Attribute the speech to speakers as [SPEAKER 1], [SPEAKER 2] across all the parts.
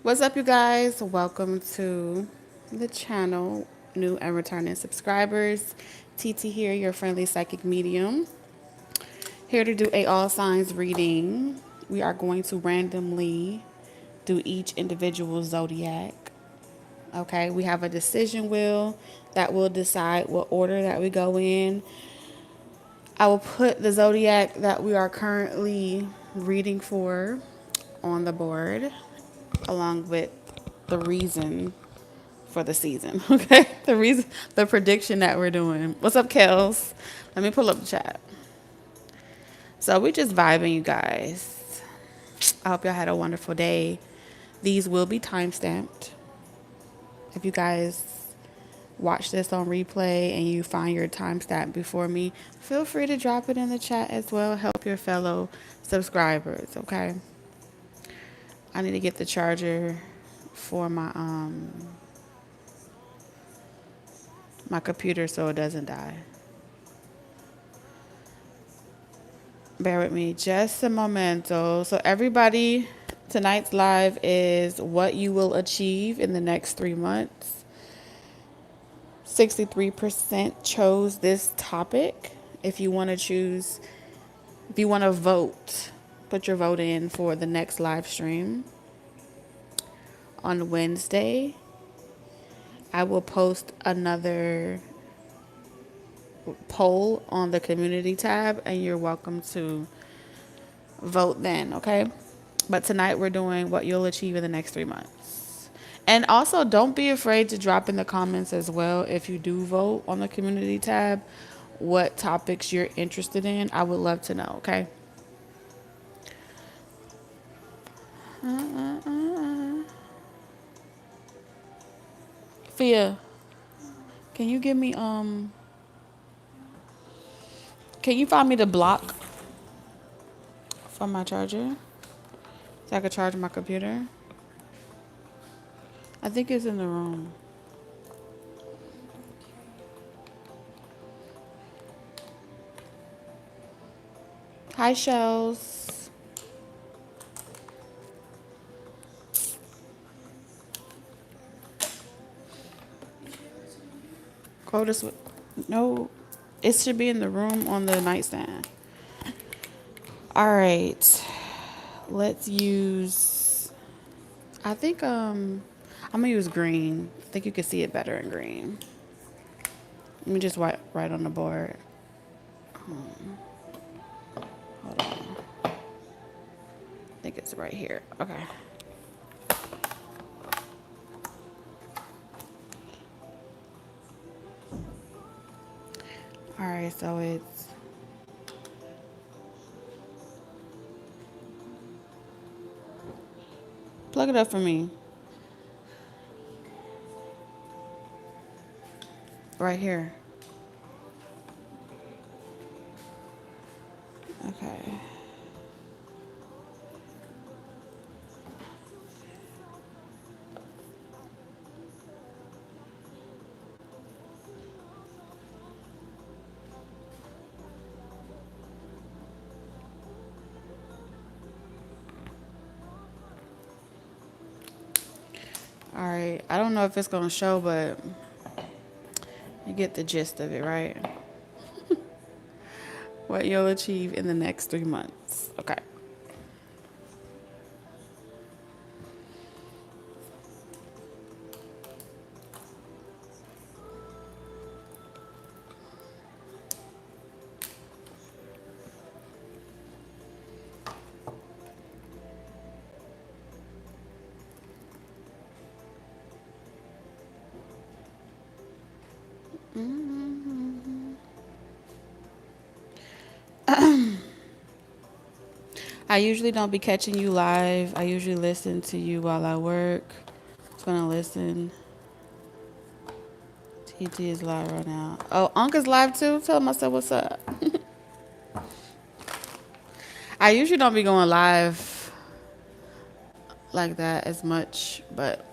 [SPEAKER 1] What's up, you guys? Welcome to the channel, new and returning subscribers. TT here, your friendly psychic medium. Here to do a all signs reading. We are going to randomly do each individual zodiac. Okay, we have a decision wheel that will decide what order that we go in. I will put the zodiac that we are currently reading for on the board, along with the reason for the season. Okay, the prediction that we're doing. What's up, Kels? Let me pull up the chat. So we just vibing, you guys. I hope y'all had a wonderful day. These will be time stamped. If you guys watch this on replay and you find your timestamp before me, feel free to drop it in the chat as well. Help your fellow subscribers, okay? I need to get the charger for my computer so it doesn't die. Bear with me just a momento. So everybody, tonight's live is what you will achieve in the next 3 months. 63% chose this topic. If you want to vote, put your vote in for the next live stream. On Wednesday, I will post another poll on the community tab, and you're welcome to vote then, okay? But tonight we're doing what you'll achieve in the next 3 months. And also, don't be afraid to drop in the comments as well if you do vote on the community tab what topics you're interested in. I would love to know, okay? Fia, can you give me can you find me the block from my charger so I could charge my computer? I think it's in the room. Hi, Shells. Go this way. No, it should be in the room on the nightstand. All right. Let's use, I think I'm gonna use green. I think you can see it better in green. Let me just write on the board. Hold on. I think it's right here. Okay. All right, so it's plug it up for me. Right here. Okay. All right. I don't know if it's going to show, but you get the gist of it, right? What you'll achieve in the next 3 months. Okay. I usually don't be catching you live. I usually listen to you while I work. Just gonna listen. TT is live right now. Oh, Uncle's live too? Tell him I said what's up. I usually don't be going live like that as much, but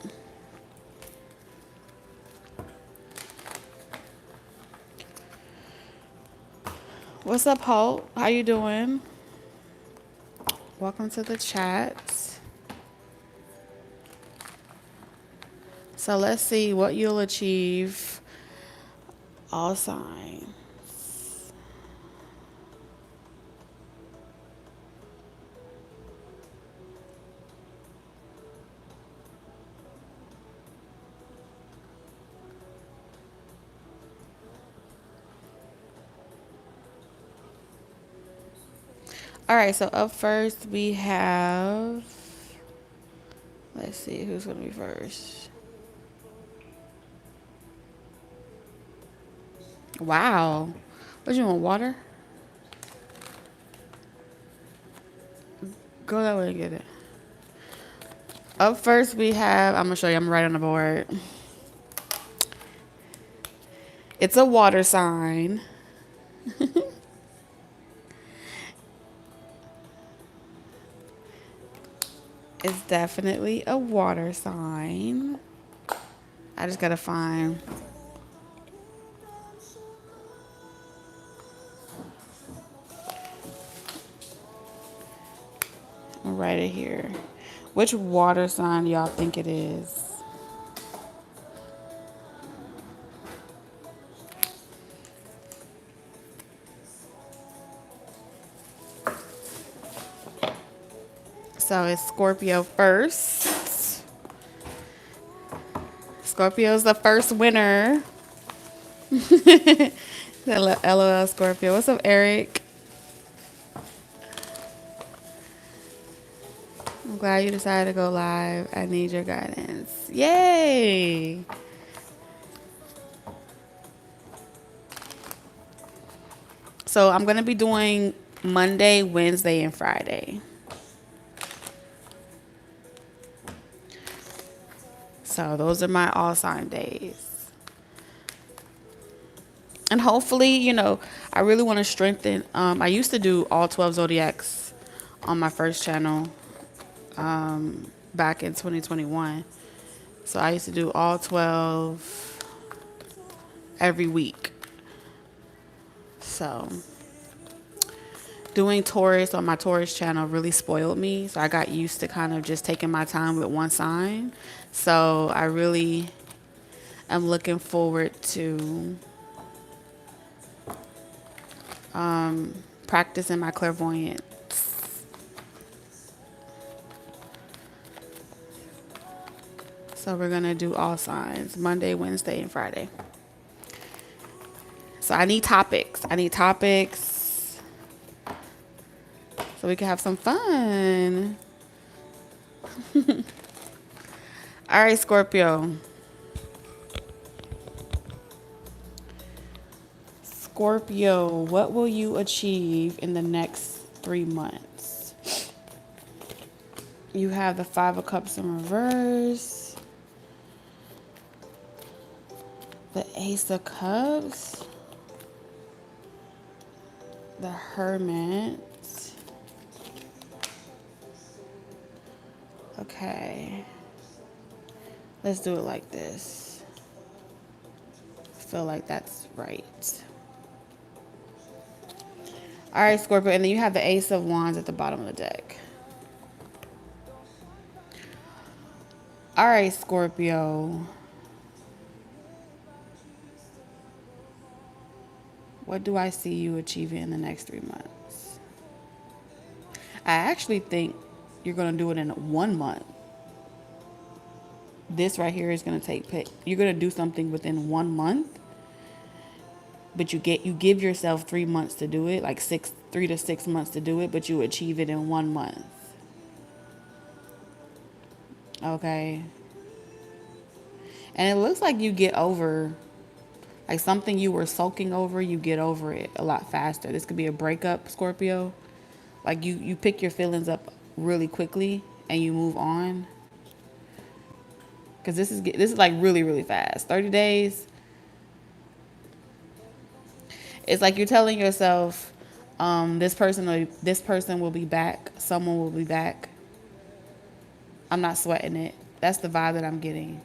[SPEAKER 1] what's up, Holt? How you doing? Welcome to the chat. So let's see what you'll achieve. All signs. All right, so up first we have, let's see who's going to be first. Wow. What, you want, water? Go that way and get it. Up first we have, I'm going to show you, I'm right on the board. It's a water sign. It's definitely a water sign. I just gotta find. I'll write it here. Which water sign y'all think it is? So it's Scorpio first. Scorpio's the first winner. LOL Scorpio. What's up, Eric? I'm glad you decided to go live. I need your guidance. Yay! So I'm going to be doing Monday, Wednesday, and Friday. So those are my all sign days. And hopefully, you know, I really want to strengthen. I used to do all 12 zodiacs on my first channel back in 2021. So I used to do all 12 every week. So doing Taurus on my Taurus channel really spoiled me. So I got used to kind of just taking my time with one sign. So I really am looking forward to practicing my clairvoyance. So we're going to do all signs Monday, Wednesday, and Friday. So I need topics. So we can have some fun. All right, Scorpio. Scorpio, what will you achieve in the next 3 months? You have the 5 of Cups in reverse. The Ace of Cups. The Hermit. Okay. Let's do it like this. I feel like that's right. All right, Scorpio. And then you have the Ace of Wands at the bottom of the deck. All right, Scorpio. What do I see you achieving in the next 3 months? I actually think you're going to do it in 1 month. This right here is going to you're going to do something within 1 month. But you give yourself 3 months to do it, like 3 to 6 months to do it, but you achieve it in 1 month. Okay. And it looks like you get over, like something you were sulking over, you get over it a lot faster. This could be a breakup, Scorpio. Like you pick your feelings up really quickly and you move on. Because this is like really, really fast. 30 days. It's like you're telling yourself, this person will be back. Someone will be back. I'm not sweating it. That's the vibe that I'm getting.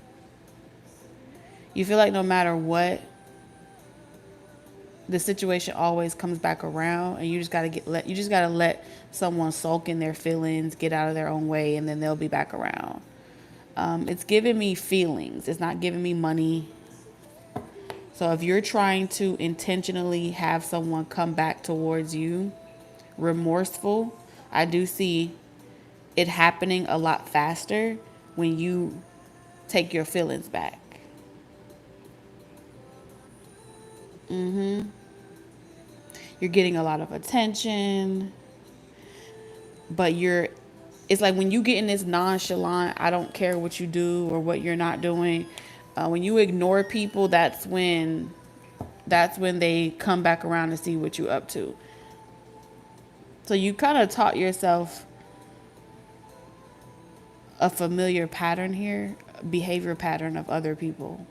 [SPEAKER 1] You feel like no matter what, the situation always comes back around, and you just gotta let someone sulk in their feelings, get out of their own way, and then they'll be back around. It's giving me feelings. It's not giving me money. So if you're trying to intentionally have someone come back towards you, remorseful, I do see it happening a lot faster when you take your feelings back. You're getting a lot of attention, but it's like when you get in this nonchalant, I don't care what you do or what you're not doing. When you ignore people, that's when they come back around to see what you're up to. So you kind of taught yourself a familiar pattern here, behavior pattern of other people.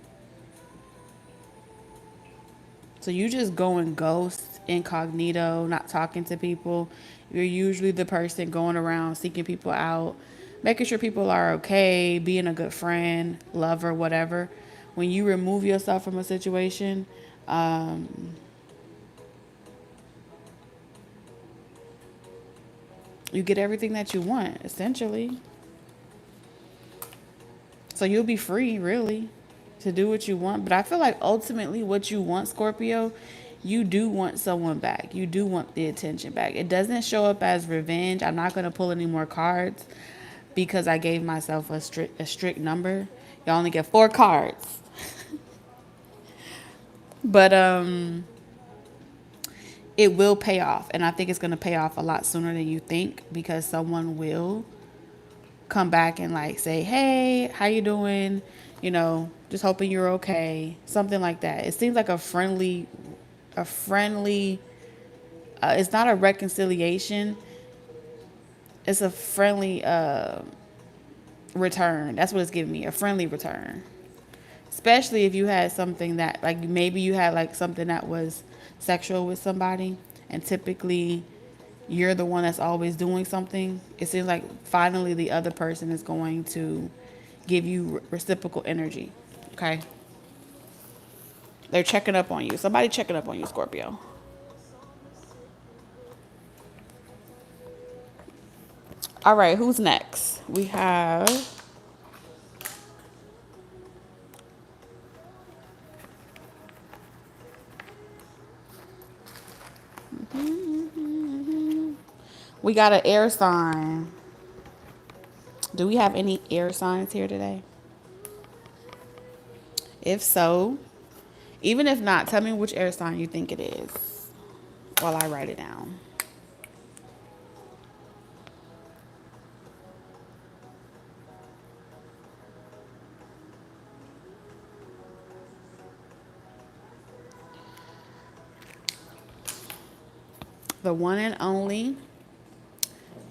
[SPEAKER 1] So you just going ghost, incognito, not talking to people. You're usually the person going around seeking people out, making sure people are okay, being a good friend, lover, whatever. When you remove yourself from a situation, you get everything that you want, essentially. So you'll be free, really, to do what you want. But I feel like ultimately what you want, Scorpio, you do want someone back. You do want the attention back. It doesn't show up as revenge. I'm not going to pull any more cards because I gave myself a strict number. You only get 4 cards. But it will pay off. And I think it's going to pay off a lot sooner than you think, because someone will come back and like say, hey, how you doing? You know, just hoping you're okay. Something like that. It seems like a friendly, it's not a reconciliation. It's a friendly return. That's what it's giving me, a friendly return. Especially if you had something that, like, maybe you had like something that was sexual with somebody, and typically you're the one that's always doing something. It seems like finally the other person is going to give you reciprocal energy. Okay? They're checking up on you. Somebody checking up on you, Scorpio. All right, who's next? We have we got an air sign. Do we have any air signs here today? If so, even if not, tell me which air sign you think it is while I write it down. The one and only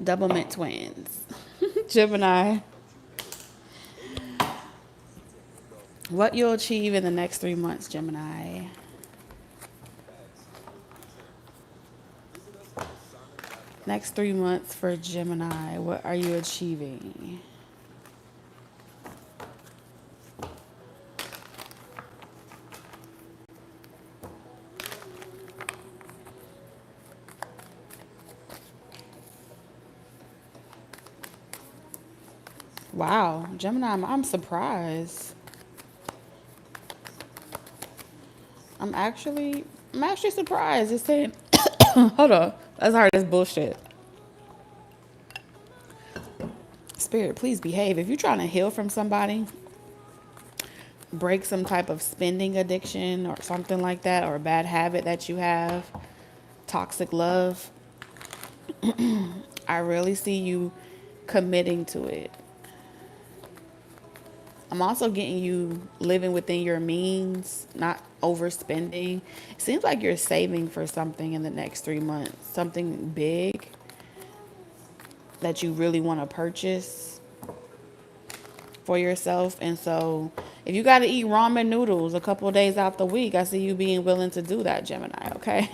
[SPEAKER 1] double mint twins. Gemini. What you'll achieve in the next 3 months, Gemini. Next 3 months for Gemini. What are you achieving? Wow, Gemini, I'm surprised. I'm actually surprised. It's saying, hold on, that's hard as bullshit. Spirit, please behave. If you're trying to heal from somebody, break some type of spending addiction or something like that, or a bad habit that you have, toxic love, I really see you committing to it. I'm also getting you living within your means, not overspending. It seems like you're saving for something in the next 3 months, something big that you really want to purchase for yourself. And so if you got to eat ramen noodles a couple of days out the week, I see you being willing to do that, Gemini, okay?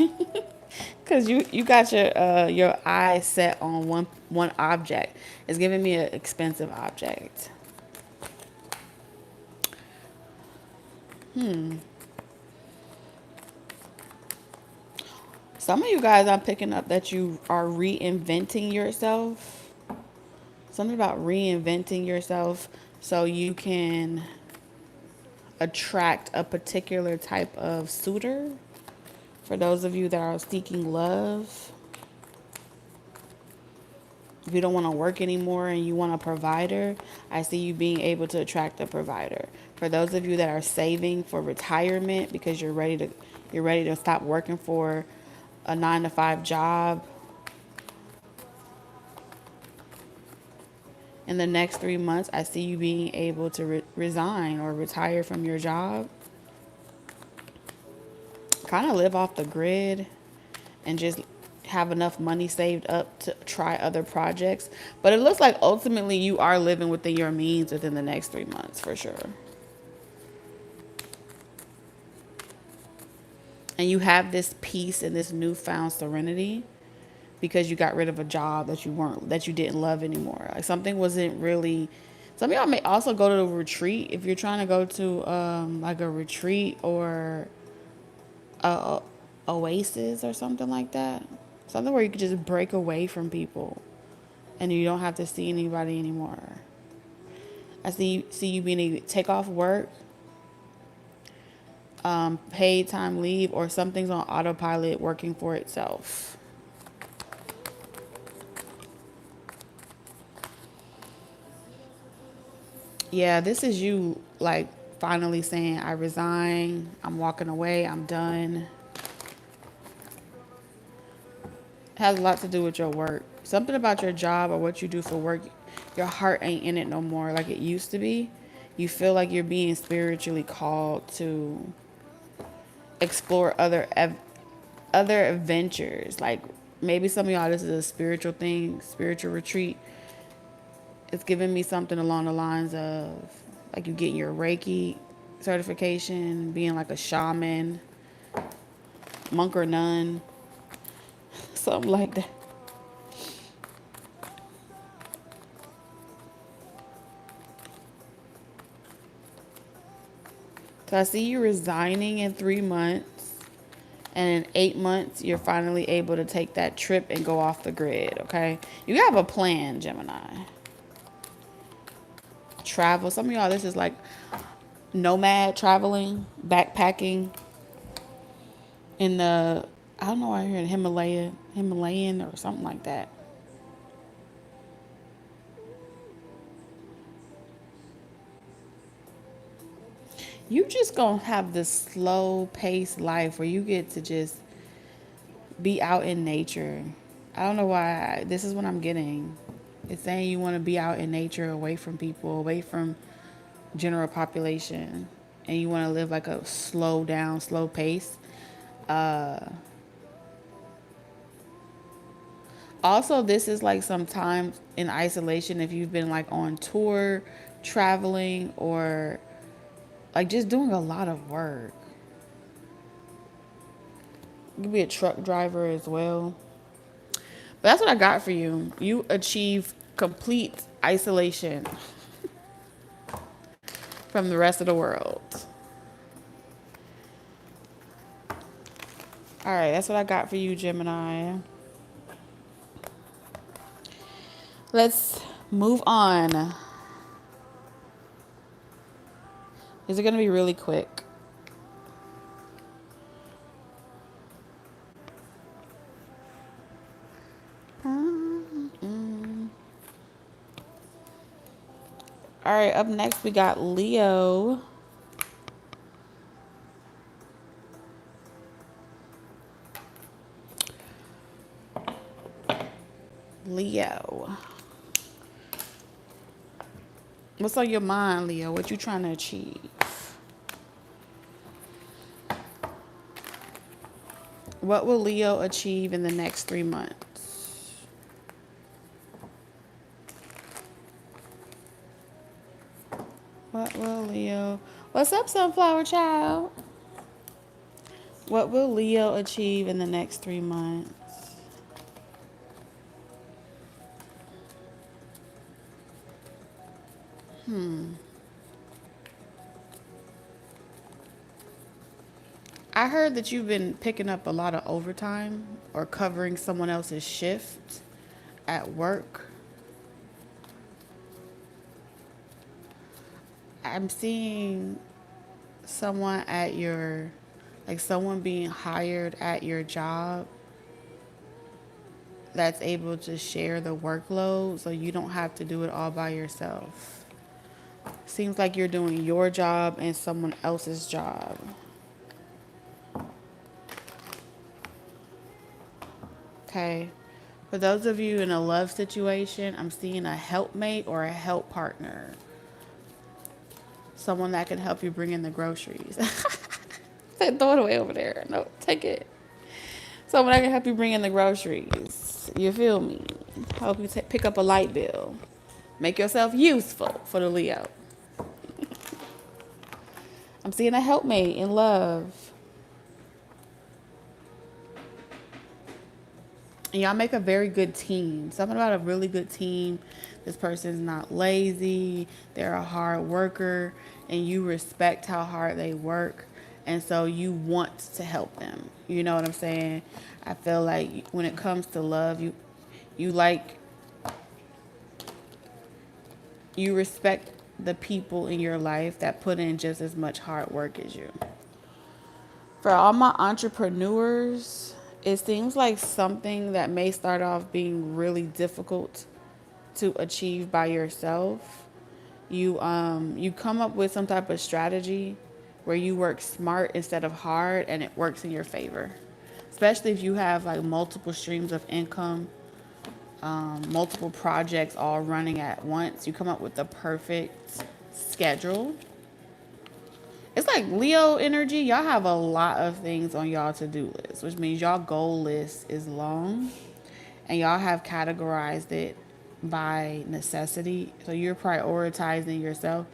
[SPEAKER 1] Because you got your eyes set on one object. It's giving me an expensive object. Some of you guys, I'm picking up that you are reinventing yourself. Something about reinventing yourself, so you can attract a particular type of suitor. For those of you that are seeking love, if you don't want to work anymore and you want a provider, I see you being able to attract a provider. For those of you that are saving for retirement because you're ready to stop working for a 9-to-5 job, in the next 3 months, I see you being able to resign or retire from your job. Kind of live off the grid and just have enough money saved up to try other projects. But it looks like ultimately you are living within your means within the next 3 months for sure. And you have this peace and this newfound serenity because you got rid of a job that you didn't love anymore. Like something wasn't really. Some of y'all may also go to a retreat if you're trying to go to like a retreat or a oasis or something like that. Something where you could just break away from people and you don't have to see anybody anymore. I see you being able to take off work, paid time leave, or something's on autopilot working for itself. Yeah, this is you like finally saying, I resign, I'm walking away, I'm done. It has a lot to do with your work. Something about your job or what you do for work, your heart ain't in it no more like it used to be. You feel like you're being spiritually called to explore other adventures. Like maybe some of y'all, this is a spiritual thing, spiritual retreat. It's giving me something along the lines of like you getting your Reiki certification, being like a shaman, monk or nun, something like that. So I see you resigning in 3 months, and in 8 months, you're finally able to take that trip and go off the grid, okay? You have a plan, Gemini. Travel. Some of y'all, this is like nomad traveling, backpacking in the, I don't know, I heard Himalayan or something like that. You just gonna have this slow paced life where you get to just be out in nature. I don't know why this is what I'm getting. It's saying you want to be out in nature, away from people, away from general population, and you want to live like a slow down, slow pace. Also, this is like some time in isolation if you've been like on tour, traveling, or like just doing a lot of work. You could be a truck driver as well. But that's what I got for you. You achieve complete isolation from the rest of the world. All right, that's what I got for you, Gemini. Let's move on. Is it going to be really quick? All right, up next we got Leo. Leo. What's on your mind, Leo? What you trying to achieve? What will Leo achieve in the next 3 months? What will Leo... What's up, Sunflower Child? What will Leo achieve in the next 3 months? I heard that you've been picking up a lot of overtime or covering someone else's shift at work. I'm seeing someone at your, like someone being hired at your job that's able to share the workload so you don't have to do it all by yourself. Seems like you're doing your job and someone else's job. Okay. For those of you in a love situation, I'm seeing a helpmate or a help partner. Someone that can help you bring in the groceries. Throw it away over there. No, take it. Someone that can help you bring in the groceries. You feel me? Help you pick up a light bill. Make yourself useful for the Leo. I'm seeing a helpmate in love. And y'all make a very good team. Something about a really good team. This person's not lazy. They're a hard worker. And you respect how hard they work. And so you want to help them. You know what I'm saying? I feel like when it comes to love, you respect the people in your life that put in just as much hard work as you. For all my entrepreneurs, it seems like something that may start off being really difficult to achieve by yourself. You come up with some type of strategy where you work smart instead of hard, and it works in your favor. Especially if you have like multiple streams of income, multiple projects all running at once. You come up with the perfect schedule. It's like Leo energy. Y'all have a lot of things on y'all to-do list, which means y'all goal list is long, and y'all have categorized it by necessity. So you're prioritizing yourself.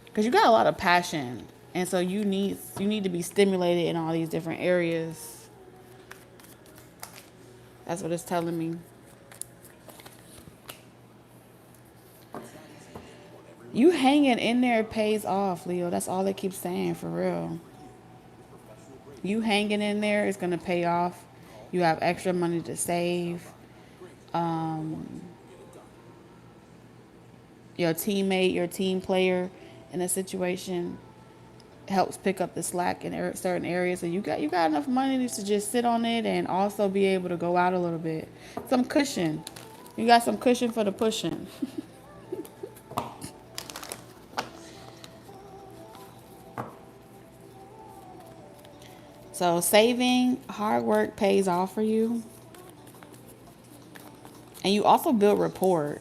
[SPEAKER 1] Because you got a lot of passion, and so you need to be stimulated in all these different areas. That's what it's telling me. You hanging in there pays off, Leo. That's all they keep saying, for real. You hanging in there is going to pay off. You have extra money to save. Your teammate, your team player in a situation helps pick up the slack in certain areas. So you got enough money to just sit on it and also be able to go out a little bit. Some cushion. You got some cushion for the pushing. So saving, hard work pays off for you. And you also build rapport.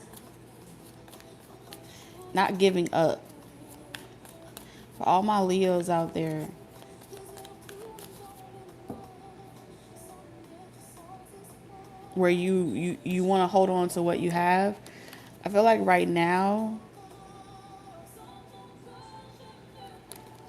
[SPEAKER 1] Not giving up. For all my Leos out there, where you want to hold on to what you have, I feel like right now,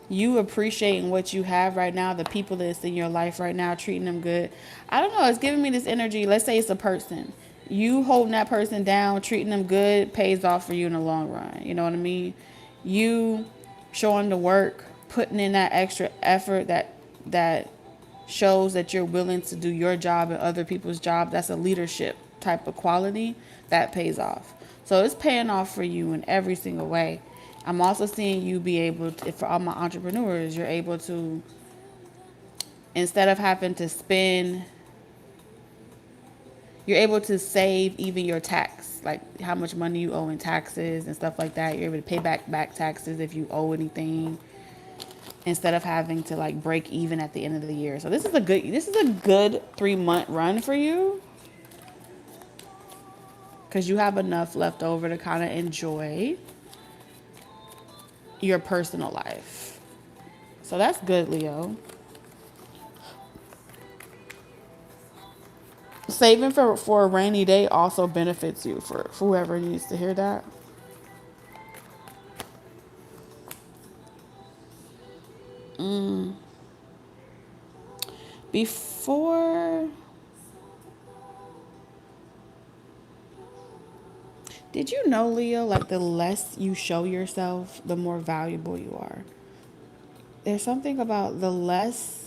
[SPEAKER 1] you appreciating what you have right now, the people that's in your life right now, treating them good. I don't know, it's giving me this energy. Let's say it's a person. You holding that person down, treating them good, pays off for you in the long run. You know what I mean? You showing the work, putting in that extra effort that shows that you're willing to do your job and other people's job. That's a leadership type of quality that pays off. So it's paying off for you in every single way. I'm also seeing you be able to, for all my entrepreneurs, you're able to, instead of having to spend, you're able to save even your tax, like how much money you owe in taxes and stuff like that. You're able to pay back taxes if you owe anything, instead of having to like break even at the end of the year. So this is a good 3-month run for you, because you have enough left over to kind of enjoy your personal life. So that's good, Leo. Saving for a rainy day also benefits you, for whoever needs to hear that. Before, did you know, Leo, like the less you show yourself, the more valuable you are? There's something about the less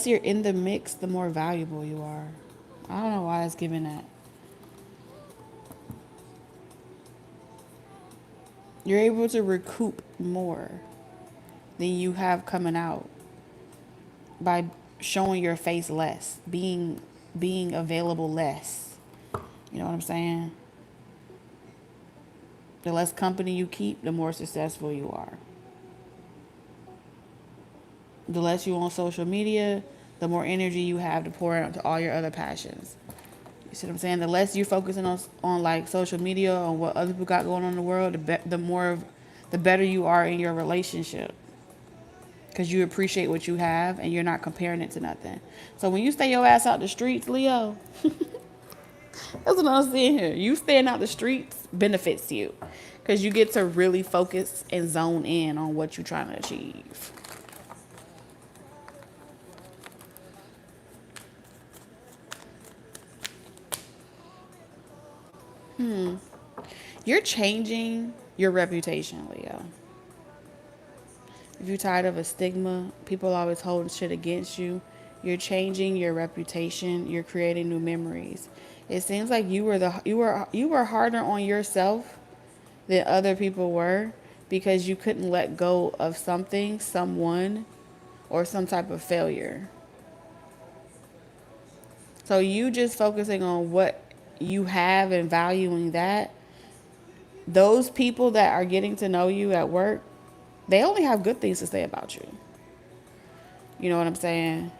[SPEAKER 1] you're in the mix, the more valuable you are. I don't know why it's giving that. You're able to recoup more than you have coming out by showing your face less, being available less. You know what I'm saying? The less company you keep, the more successful you are. The less you on social media, the more energy you have to pour out to all your other passions. You see what I'm saying? The less you're focusing on like social media, on what other people got going on in the world, the better you are in your relationship. Because you appreciate what you have and you're not comparing it to nothing. So when you stay your ass out the streets, Leo, that's what I'm seeing here. You staying out the streets benefits you. Because you get to really focus and zone in on what you're trying to achieve. You're changing your reputation, Leo. If you're tired of a stigma, people always holding shit against you, you're changing your reputation, you're creating new memories. It seems like you were harder on yourself than other people were because you couldn't let go of something, someone, or some type of failure. So you just focusing on what you have and valuing that, those people that are getting to know you at work, they only have good things to say about you. You know what I'm saying?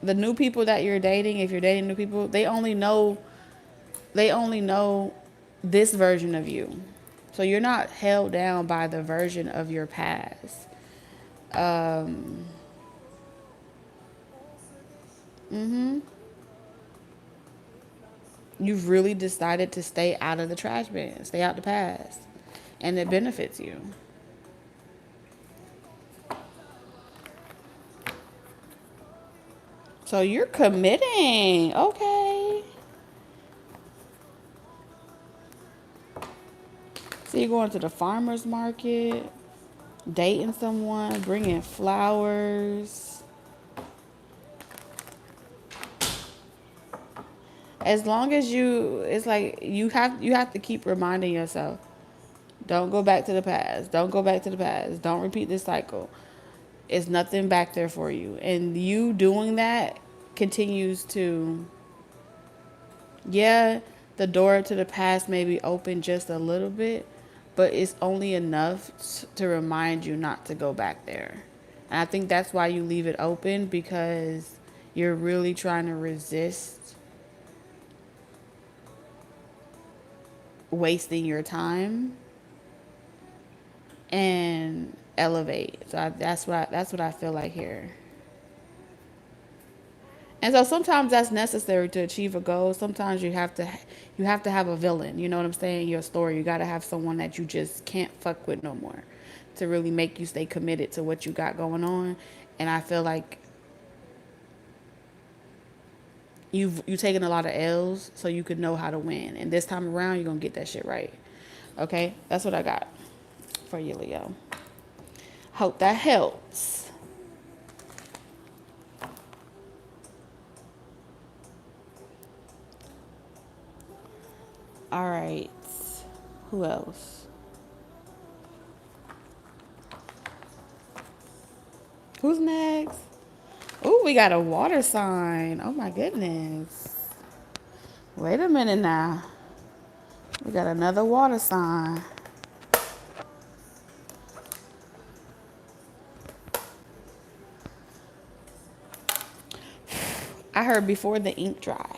[SPEAKER 1] The new people that you're dating, if you're dating new people, they only know this version of you. So you're not held down by the version of your past. You've really decided to stay out of the trash bin, stay out the past, and it benefits you. So you're committing. Okay. So you're going to the farmer's market, dating someone, bringing flowers. As long as it's like you have to keep reminding yourself, don't go back to the past. Don't go back to the past. Don't repeat this cycle. It's nothing back there for you. And you doing that continues to, yeah, the door to the past may be open just a little bit, but it's only enough to remind you not to go back there. And I think that's why you leave it open, because you're really trying to resist wasting your time and elevate. So that's what I feel like here. And so sometimes that's necessary to achieve a goal. Sometimes you have to have a villain. You know what I'm saying? Your story. You got to have someone that you just can't fuck with no more, to really make you stay committed to what you got going on. And I feel like you taken a lot of L's so you could know how to win. And this time around, you're gonna get that shit right. Okay, that's what I got for you, Leo. Hope that helps. All right. Who else? Who's next? Oh, we got a water sign. Oh my goodness. Wait a minute now. We got another water sign. I heard before the ink dry.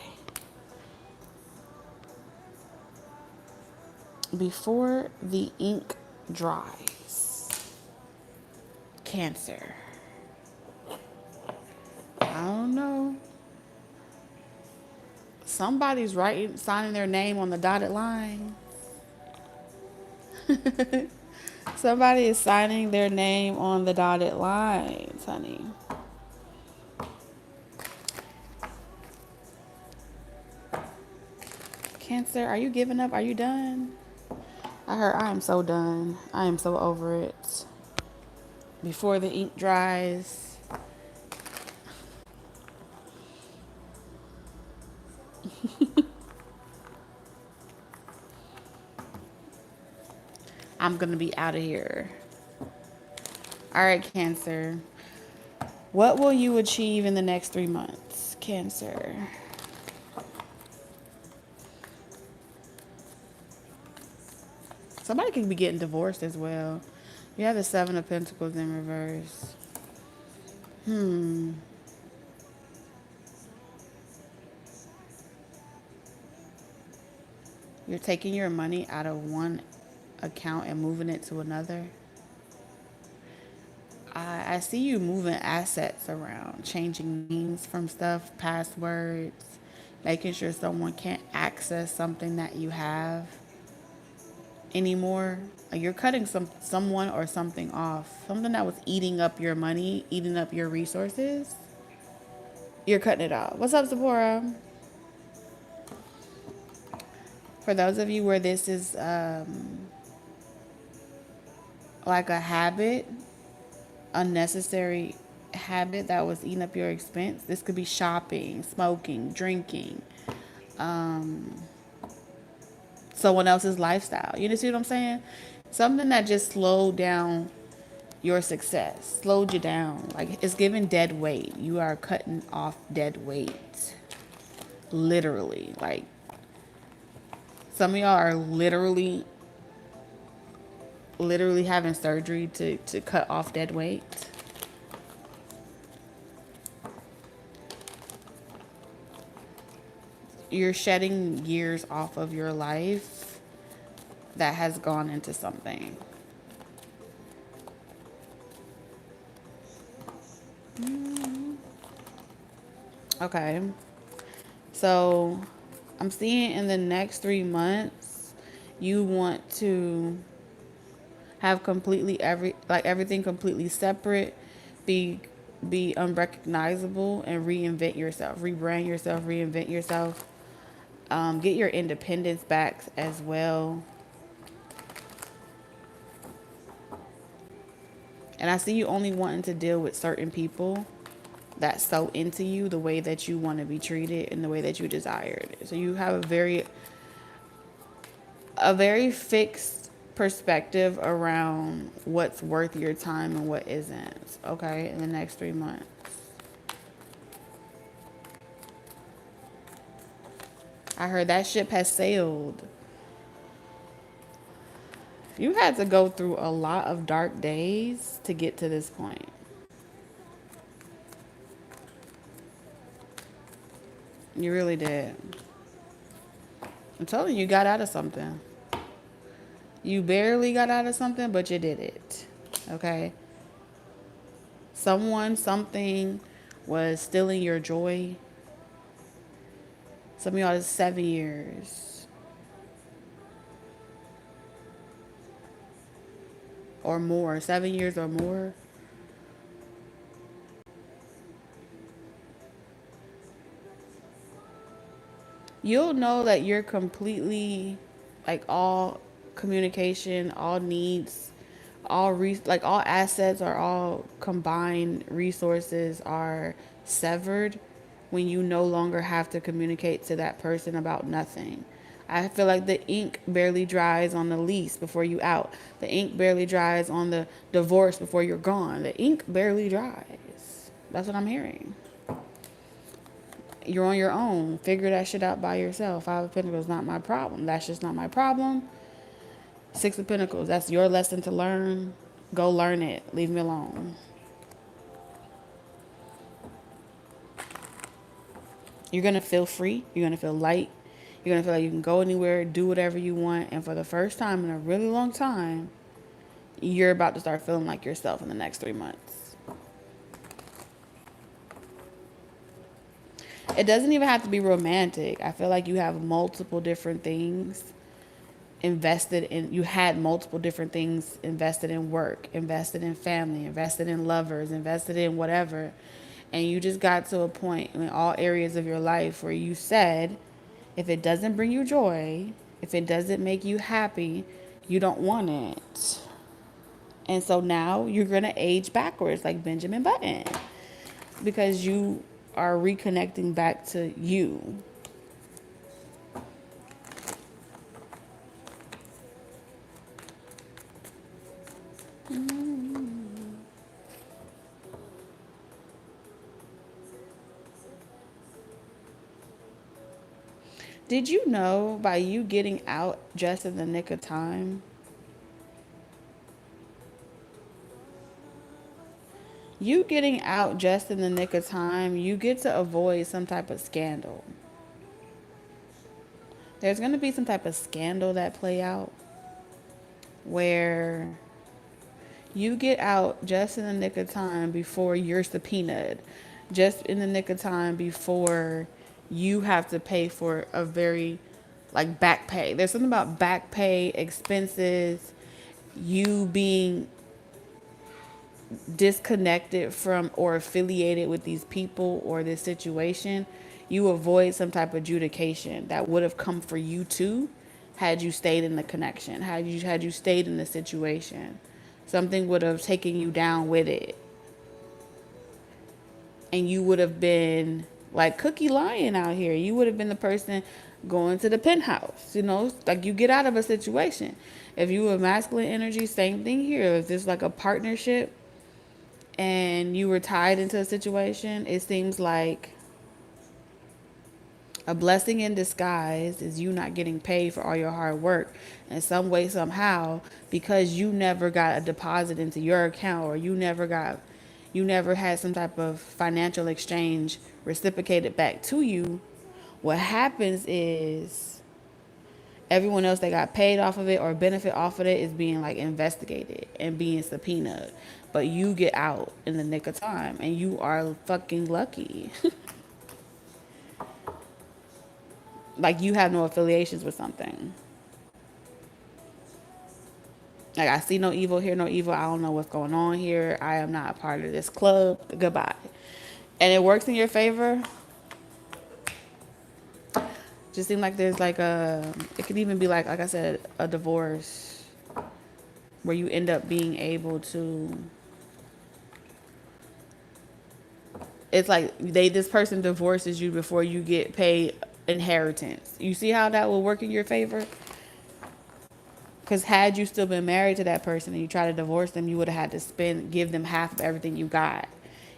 [SPEAKER 1] Before the ink dries. Cancer. I don't know. Somebody's signing their name on the dotted line. Somebody is signing their name on the dotted lines, honey. Cancer, are you giving up? Are you done? I heard I am so done. I am so over it. Before the ink dries. I'm going to be out of here. All right, Cancer. What will you achieve in the next 3 months, Cancer? Somebody could be getting divorced as well. You have the Seven of Pentacles in reverse. You're taking your money out of one account and moving it to another. I see you moving assets around, changing names from stuff, passwords, making sure someone can't access something that you have anymore. Like you're cutting someone or something off. Something that was eating up your money, eating up your resources. You're cutting it off. What's up, Sephora? For those of you where this is like a habit, unnecessary habit that was eating up your expense, this could be shopping, smoking, drinking, someone else's lifestyle. You see what I'm saying? Something that just slowed down your success, slowed you down. Like it's giving dead weight. You are cutting off dead weight. Literally. Like some of y'all are literally having surgery to cut off dead weight. You're shedding years off of your life that has gone into something. Okay. So I'm seeing in the next 3 months, you want to have completely everything completely separate, be unrecognizable, and reinvent yourself, rebrand yourself, reinvent yourself. Get your independence back as well. And I see you only wanting to deal with certain people that's so into you the way that you want to be treated and the way that you desired. So you have a very fixed perspective around what's worth your time and what isn't, okay, in the next 3 months. I heard that ship has sailed. You had to go through a lot of dark days to get to this point. You really did. I'm telling you, you got out of something. You barely got out of something, but you did it. Okay? Something was stealing your joy. Some of y'all is 7 years. Or more. 7 years or more. You'll know that you're completely, like, all communication, all needs, all assets are all combined resources are severed when you no longer have to communicate to that person about nothing. I feel like the ink barely dries on the lease before you out. The ink barely dries on the divorce before you're gone. The ink barely dries. That's what I'm hearing. You're on your own. Figure that shit out by yourself. 5 of Pentacles, not my problem. That's just not my problem. 6 of Pentacles, that's your lesson to learn. Go learn it. Leave me alone. You're going to feel free. You're going to feel light. You're going to feel like you can go anywhere, do whatever you want. And for the first time in a really long time, you're about to start feeling like yourself in the next 3 months. It doesn't even have to be romantic. I feel like you have multiple different things invested in. You had multiple different things invested in work, invested in family, invested in lovers, invested in whatever. And you just got to a point in all areas of your life where you said, if it doesn't bring you joy, if it doesn't make you happy, you don't want it. And so now you're going to age backwards like Benjamin Button because you are reconnecting back to you. Did you know by you getting out just in the nick of time, you getting out just in the nick of time, you get to avoid some type of scandal. There's going to be some type of scandal that play out where you get out just in the nick of time before you're subpoenaed, just in the nick of time before you have to pay for a very, like, back pay. There's something about back pay, expenses, you being disconnected from or affiliated with these people or this situation. You avoid some type of adjudication that would have come for you too had you stayed in the connection, had you stayed in the situation. Something would have taken you down with it. And you would have been like Cookie Lion out here. You would have been the person going to the penthouse, like you get out of a situation. If you were masculine energy, same thing here. If there's like a partnership and you were tied into a situation, it seems like a blessing in disguise is you not getting paid for all your hard work in some way, somehow, because you never got a deposit into your account, or you never had some type of financial exchange reciprocated back to you. What happens is everyone else that got paid off of it or benefit off of it is being like investigated and being subpoenaed. But you get out in the nick of time and you are fucking lucky. Like you have no affiliations with something. Like, I see no evil, hear no evil. I don't know what's going on here. I am not a part of this club. Goodbye. And it works in your favor. Just seem like there's like it could even be like I said, a divorce where you end up being able to, it's like this person divorces you before you get paid inheritance. You see how that will work in your favor? Because had you still been married to that person and you try to divorce them, you would have had to give them half of everything you got,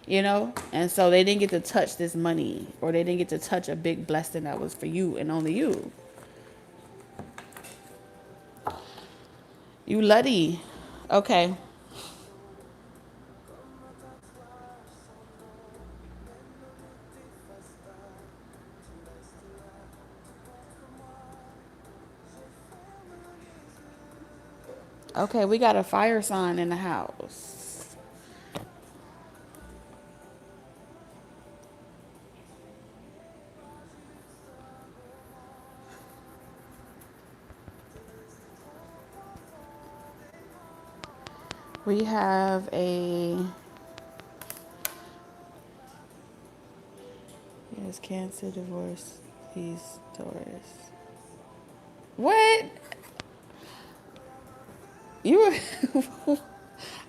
[SPEAKER 1] And so they didn't get to touch this money, or they didn't get to touch a big blessing that was for you and only you. You luddy. Okay. Okay, we got a fire sign in the house. We have yes, Cancer, divorce, peace, Taurus. What?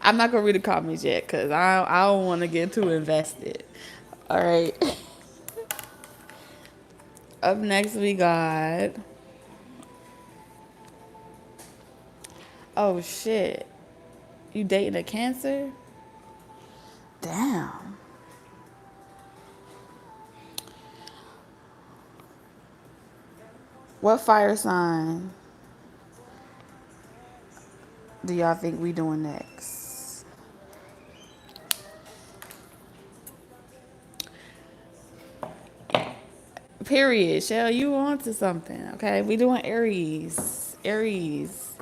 [SPEAKER 1] I'm not gonna read the comments yet because I don't want to get too invested. All right. Up next we got. Oh shit! You dating a Cancer? Damn. What fire sign do y'all think we doing next? Period. Shell, you on to something, okay? We doing Aries. Aries.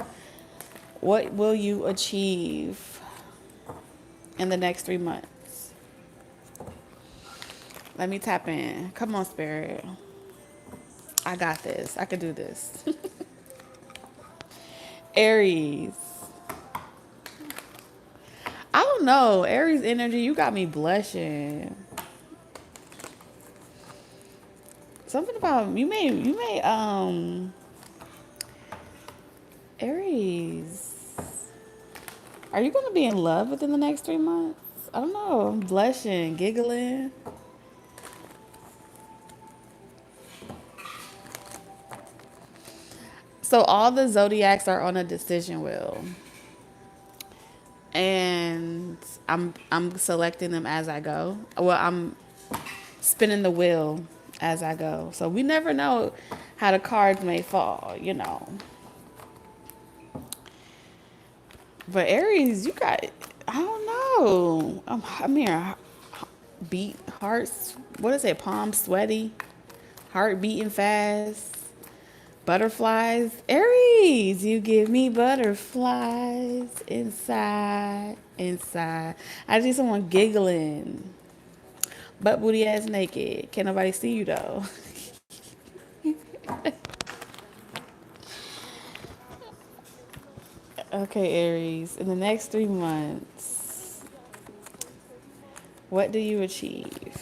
[SPEAKER 1] What will you achieve in the next 3 months? Let me tap in. Come on, Spirit. I got this. I could do this. Aries. I don't know. Aries energy, you got me blushing. Something about you may Aries. Are you gonna be in love within the next 3 months? I don't know. I'm blushing, giggling. So all the zodiacs are on a decision wheel. And I'm selecting them as I go. Well, I'm spinning the wheel as I go. So we never know how the cards may fall, you know. But Aries, you got, I don't know. I'm here, beat, hearts, what is it, palms sweaty, heart beating fast, butterflies. Aries, you give me butterflies inside, inside. I see someone giggling, butt booty ass naked. Can't nobody see you though. Okay, Aries, in the next 3 months, what do you achieve?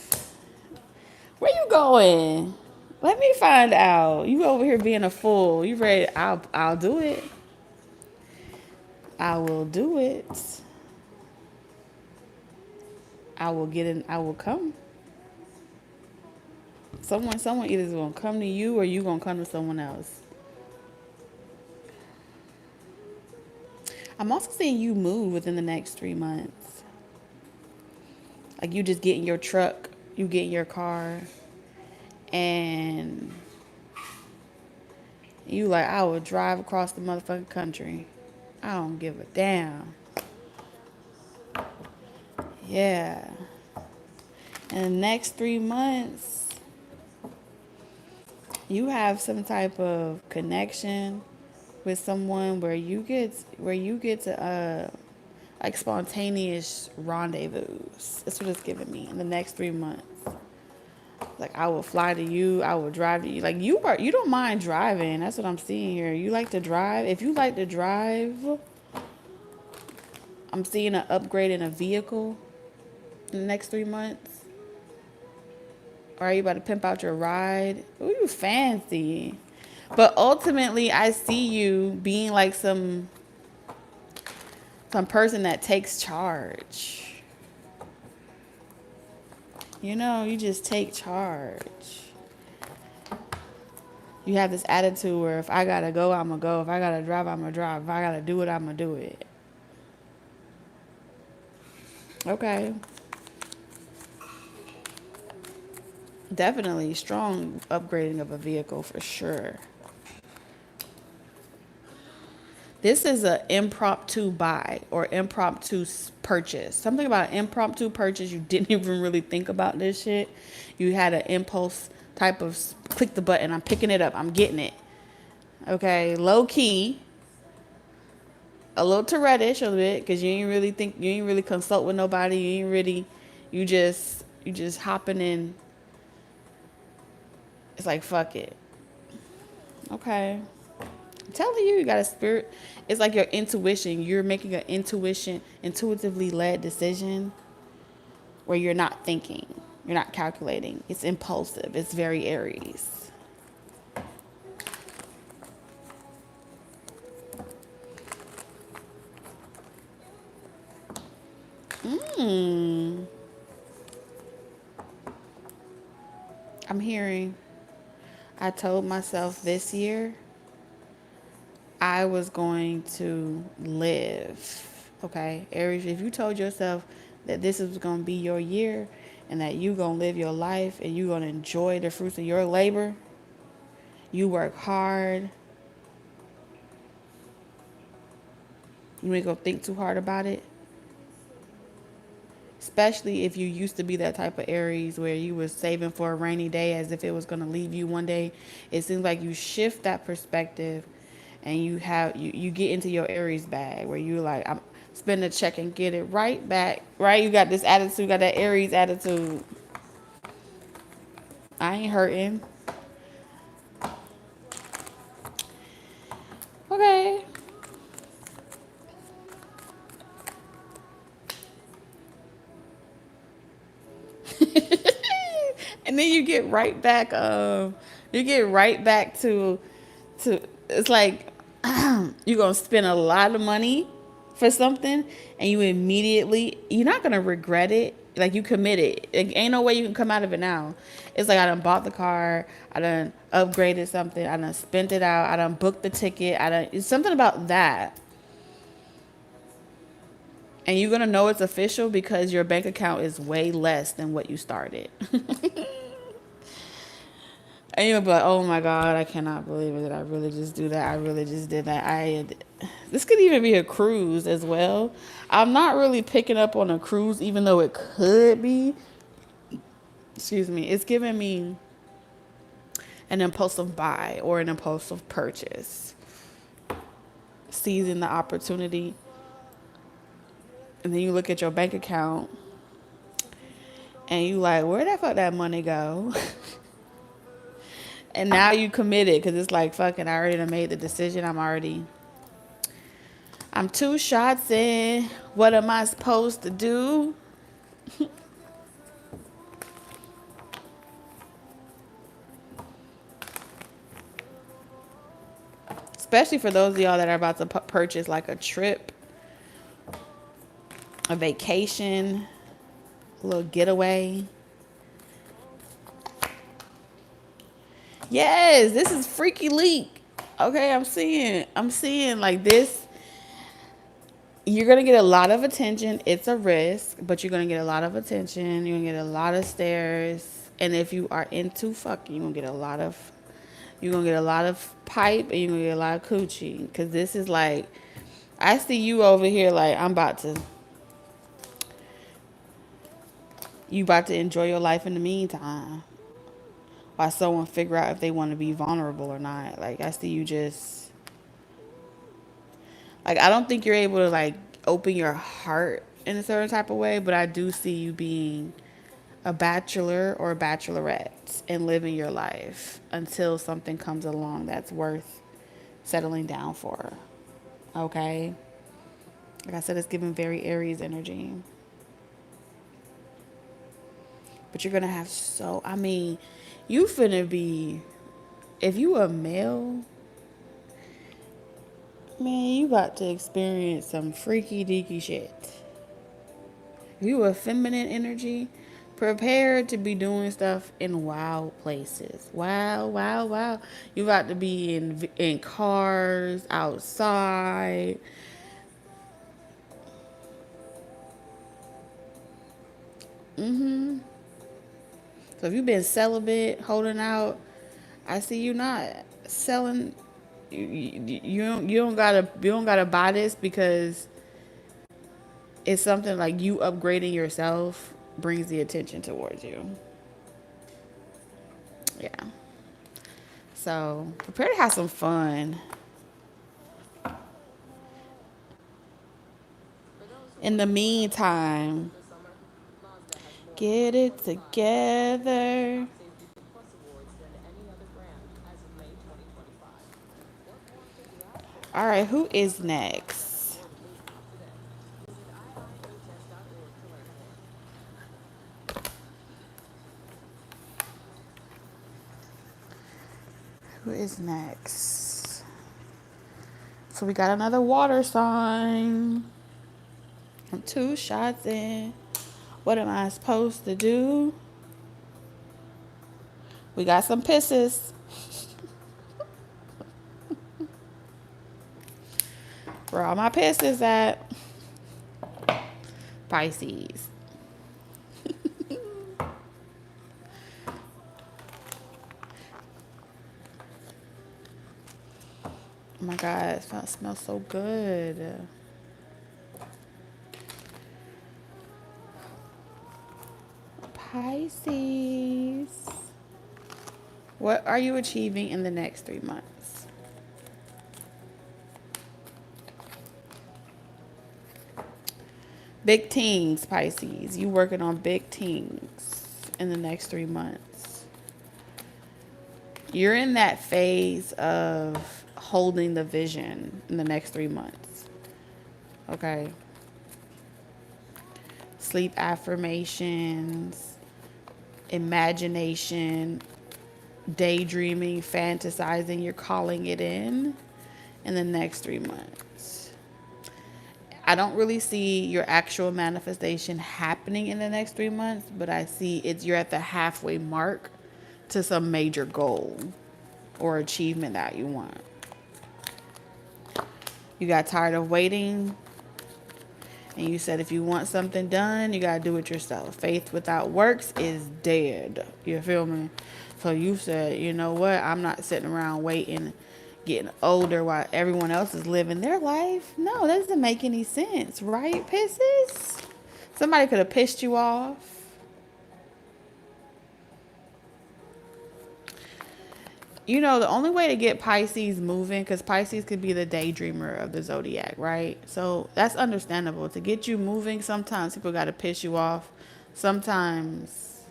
[SPEAKER 1] Where you going? Let me find out. You over here being a fool. You ready? I'll do it. I will do it. I will get in. I will come. Someone either is gonna come to you or you gonna come to someone else. I'm also seeing you move within the next 3 months. Like you just get in your truck, you get in your car, and you like, I will drive across the motherfucking country. I don't give a damn. Yeah. In the next 3 months, you have some type of connection with someone where you get to like spontaneous rendezvous. That's what it's giving me in the next 3 months. Like I will fly to you, I will drive to you. Like you don't mind driving. That's what I'm seeing here. You like to drive. If you like to drive, I'm seeing an upgrade in a vehicle in the next 3 months. Or are you about to pimp out your ride? Ooh, you fancy. But ultimately, I see you being like some person that takes charge. You know, you just take charge. You have this attitude where if I gotta go, I'm gonna go. If I gotta drive, I'm gonna drive. If I gotta do it, I'm gonna do it. Okay. Definitely strong upgrading of a vehicle for sure. This is an impromptu buy or impromptu purchase. Something about an impromptu purchase. You didn't even really think about this shit. You had an impulse type of click the button. I'm picking it up. I'm getting it. Okay. Low key. A little Tourettish a little bit because you ain't really consult with nobody. You just hopping in. It's like, fuck it. Okay. I'm telling you, you got a spirit. It's like your intuition. You're making an intuitively led decision where you're not thinking. You're not calculating. It's impulsive. It's very Aries. I'm hearing, I told myself this year I was going to live. Okay, Aries, if you told yourself that this is going to be your year and that you going to live your life and you going to enjoy the fruits of your labor, you work hard, you ain't going to think too hard about it. Especially if you used to be that type of Aries where you were saving for a rainy day as if it was going to leave you one day. It seems like you shift that perspective and you get into your Aries bag where you like, I'm spend a check and get it right back, right? You got this attitude, you got that Aries attitude. I ain't hurting. Okay. And then you get right back to it's like you're gonna spend a lot of money for something and you're not gonna regret it. Like you committed. Like, ain't no way you can come out of it now. It's like I done bought the car, I done upgraded something, I done spent it out, I done booked the ticket, it's something about that. And you're gonna know it's official because your bank account is way less than what you started. And you'll be like, oh my God, I cannot believe it. Did I really just do that? I really just did that. This could even be a cruise as well. I'm not really picking up on a cruise, even though it could be. Excuse me. It's giving me an impulsive buy or an impulsive purchase. Seizing the opportunity. And then you look at your bank account and you like, where the fuck that money go? And now you committed because it's like, fucking, I already done made the decision. I'm 2 shots in. What am I supposed to do? Especially for those of y'all that are about to purchase like a trip, a vacation, a little getaway. Yes, this is freaky leak. Okay, I'm seeing like this. You're going to get a lot of attention. It's a risk, but you're going to get a lot of attention. You're going to get a lot of stares. And if you are into fucking, you're going to get a lot of pipe and you're going to get a lot of coochie. Because this is like, I see you over here like, you about to enjoy your life in the meantime. While someone figure out if they want to be vulnerable or not. Like, I see you just, like, I don't think you're able to like open your heart in a certain type of way, but I do see you being a bachelor or a bachelorette and living your life until something comes along that's worth settling down for. Okay? Like I said, it's giving very Aries energy. But you're going to have you finna be, if you a male, man, you about to experience some freaky deaky shit. If you a feminine energy, prepare to be doing stuff in wild places. Wow. You about to be in cars, outside. So if you've been celibate, holding out, I see you not selling. You don't gotta buy this because it's something like you upgrading yourself brings the attention towards you. Yeah. So prepare to have some fun. In the meantime, get it together. All right, who is next? Who is next? So we got another water sign. I'm 2 shots in. What am I supposed to do? We got some Pisces. Where all my Pisces at? Pisces. Oh my God, it smells so good. Pisces. What are you achieving in the next 3 months? Big things, Pisces. You working on big things in the next 3 months. You're in that phase of holding the vision in the next 3 months. Okay. Sleep affirmations, imagination, daydreaming, fantasizing. You're calling it in the next 3 months. I don't really see your actual manifestation happening in the next 3 months, but I see you're at the halfway mark to some major goal or achievement that you want. You got tired of waiting And you said if you want something done, you got to do it yourself. Faith without works is dead. You feel me? So you said, you know what? I'm not sitting around waiting, getting older while everyone else is living their life. No, that doesn't make any sense, right, Pisces? Somebody could have pissed you off. You know, the only way to get Pisces moving, because Pisces could be the daydreamer of the zodiac, right? So that's understandable. To get you moving, sometimes people got to piss you off. Sometimes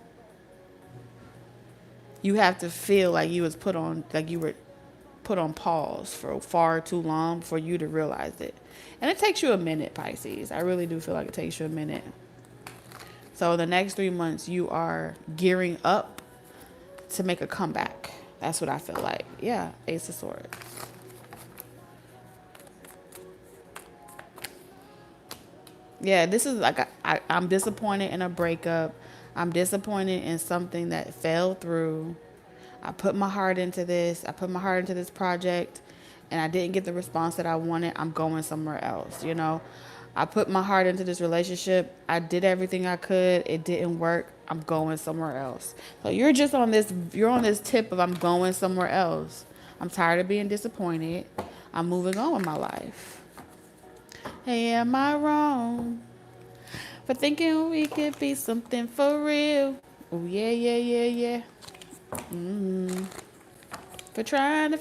[SPEAKER 1] you have to feel like you was put on, like you were put on pause for far too long for you to realize it. And it takes you a minute, Pisces. I really do feel like it takes you a minute. So the next 3 months, you are gearing up to make a comeback. That's what I feel like. Yeah, Ace of Swords. Yeah, this is like I'm disappointed in a breakup. I'm disappointed in something that fell through. I put my heart into this. I put my heart into this project, and I didn't get the response that I wanted. I'm going somewhere else, you know. I put my heart into this relationship. I did everything I could. It didn't work. I'm going somewhere else. So you're just on this, you're on this tip of I'm going somewhere else. I'm tired of being disappointed. I'm moving on with my life. Hey, am I wrong for thinking we could be something for real? Oh, yeah, yeah, yeah, yeah. For trying to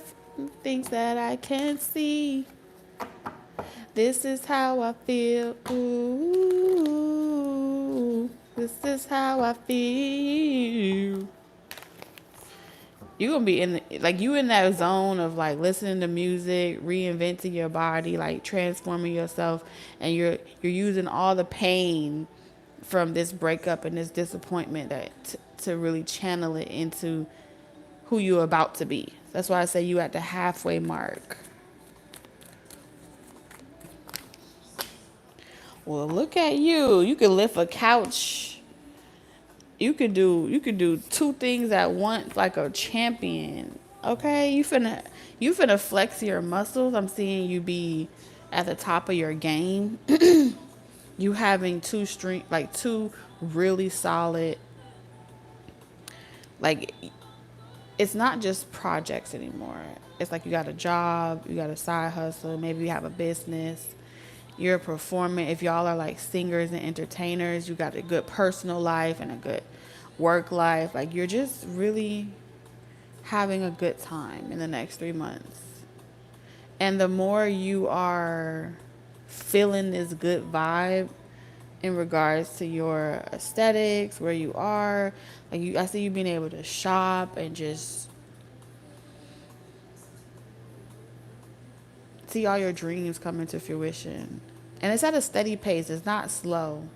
[SPEAKER 1] things that I can't see. This is how I feel. Ooh, this is how I feel. You're gonna be in like you in that zone of like listening to music, reinventing your body, like transforming yourself, and you're using all the pain from this breakup and this disappointment to really channel it into who you're about to be. That's why I say you at the halfway mark. Well, look at you. You can lift a couch. You could do two things at once like a champion. Okay? You finna flex your muscles. I'm seeing you be at the top of your game. You having two really solid, like, it's not just projects anymore. It's like you got a job, you got a side hustle, maybe you have a business. You're performing. If y'all are like singers and entertainers, you got a good personal life and a good work life. Like you're just really having a good time in the next 3 months. And the more you are feeling this good vibe in regards to your aesthetics, where you are, like I see you being able to shop and just see all your dreams come into fruition. And it's at a steady pace. It's not slow.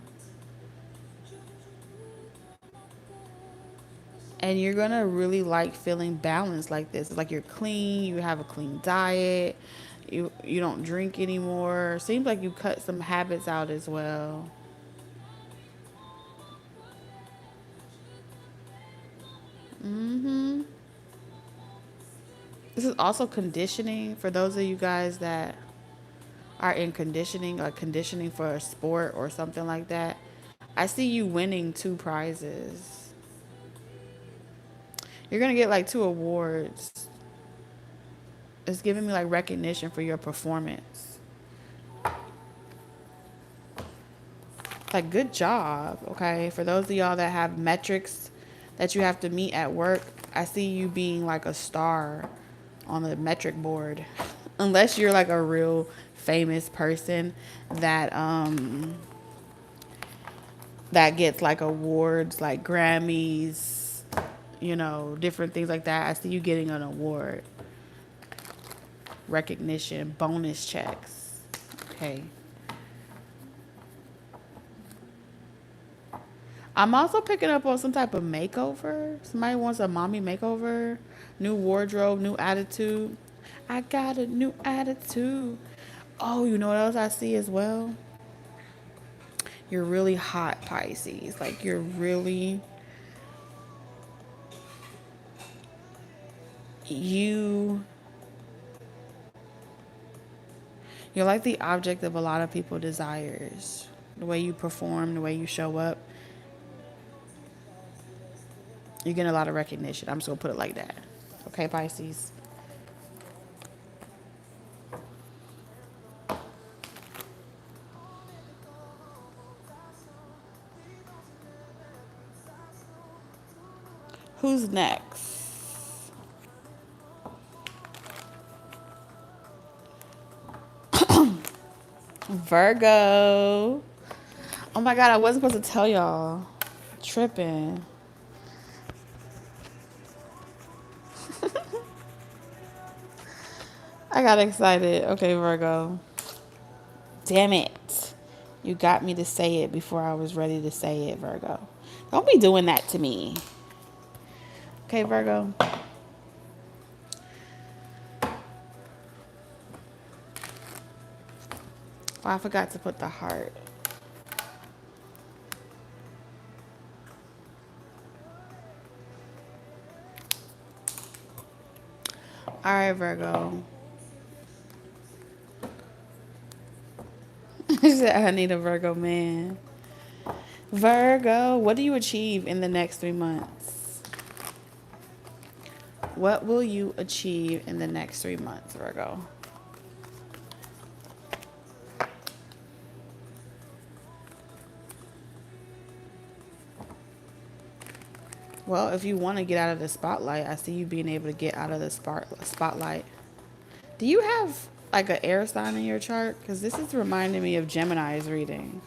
[SPEAKER 1] And you're going to really like feeling balanced like this. It's like you're clean. You have a clean diet. You don't drink anymore. Seems like you cut some habits out as well. This is also conditioning for those of you guys that are in conditioning, like conditioning for a sport or something like that. I see you winning 2 prizes. You're going to get like 2 awards. It's giving me like recognition for your performance. Like, good job, okay? For those of y'all that have metrics that you have to meet at work, I see you being like a star on the metric board. Unless you're like a real famous person that that gets like awards like Grammys, you know, different things like that. I see you getting an award. Recognition, bonus checks. Okay. I'm also picking up on some type of makeover. Somebody wants a mommy makeover. New wardrobe, new attitude. I got a new attitude. Oh, you know what else I see as well? You're really hot, Pisces. Like you're really you you're like the object of a lot of people's desires. the way you perform, the way you show up, you're getting a lot of recognition. I'm just going to put it like that. Okay, Pisces? Who's next? Virgo. Oh my God, I wasn't supposed to tell y'all. Tripping. I got excited. Okay, Virgo. Damn it. You got me to say it before I was ready to say it, Virgo. Don't be doing that to me. Okay, Virgo. Oh, I forgot to put the heart. All right, Virgo. She said, I need a Virgo man. Virgo, what do you achieve in the next 3 months? What will you achieve in the next 3 months, Virgo? Well, if you want to get out of the spotlight, I see you being able to get out of the spotlight. Do you have like an air sign in your chart? Because this is reminding me of Gemini's reading.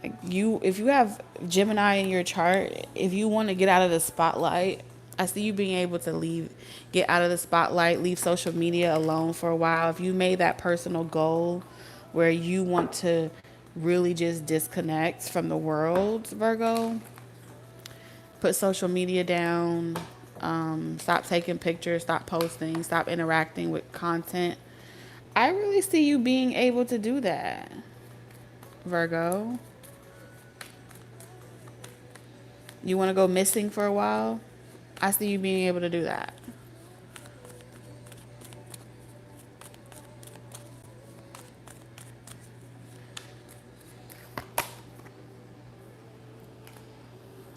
[SPEAKER 1] Like if you have Gemini in your chart, if you want to get out of the spotlight, I see you being able to get out of the spotlight, leave social media alone for a while. If you made that personal goal where you want to really just disconnect from the world, Virgo, put social media down, stop taking pictures, stop posting, stop interacting with content. I really see you being able to do that, Virgo. You want to go missing for a while? I see you being able to do that.